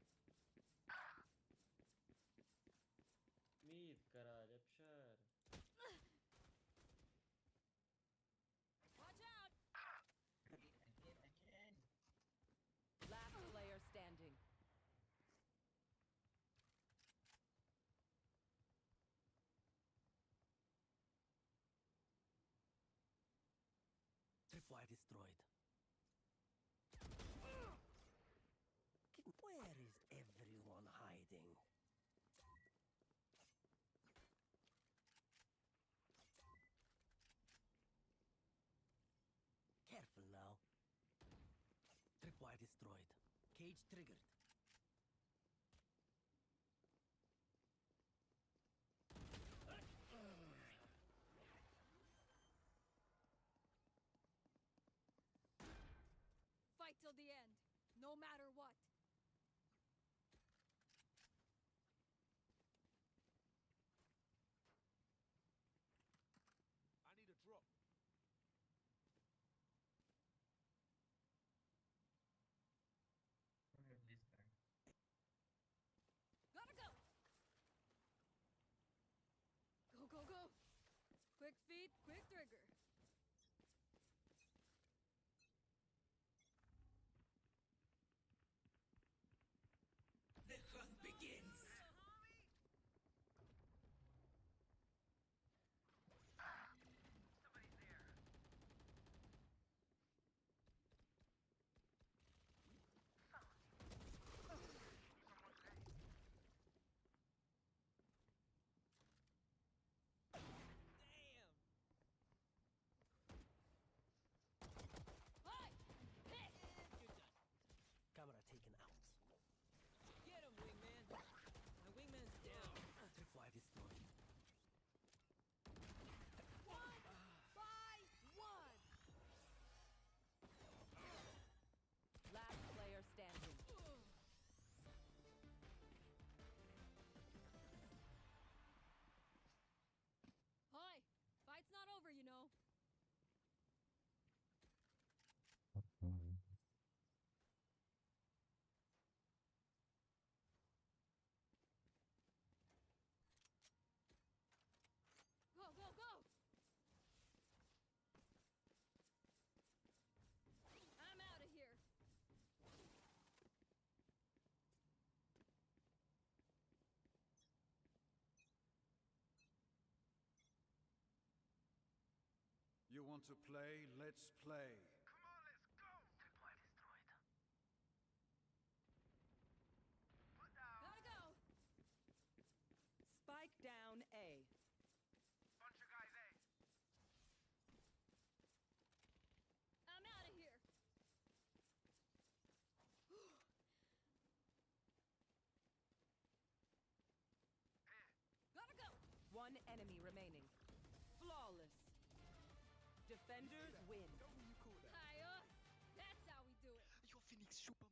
Mid, caralho, é puxar. Watch out. Last player standing. Tripwire destroyed. Where is everyone hiding? Careful now. Tripwire destroyed. Cage triggered. Fight till the end, no matter what. I need a drop. Gotta go. Go, go, go. Quick feet, quick trigger. The hunt begins! Somebody's there. Damn! Hi! Hit! Camera taken out. Get him, wingman! My wingman's down. Tripwire destroyed. 1 by 1. Last player standing. Hi! Fight's not over, you know. Go, go, go! I'm out of here. You want to play? Let's play. Come on, let's go. Tripwire destroyed. Put down. Gotta go. Spike down A. Bunch of guys, eh? I'm out of here. Gotta go. One enemy remaining. Flawless. Defenders win. Don't you call that? Hi, that's how we do it. Yo, Phoenix, chupa,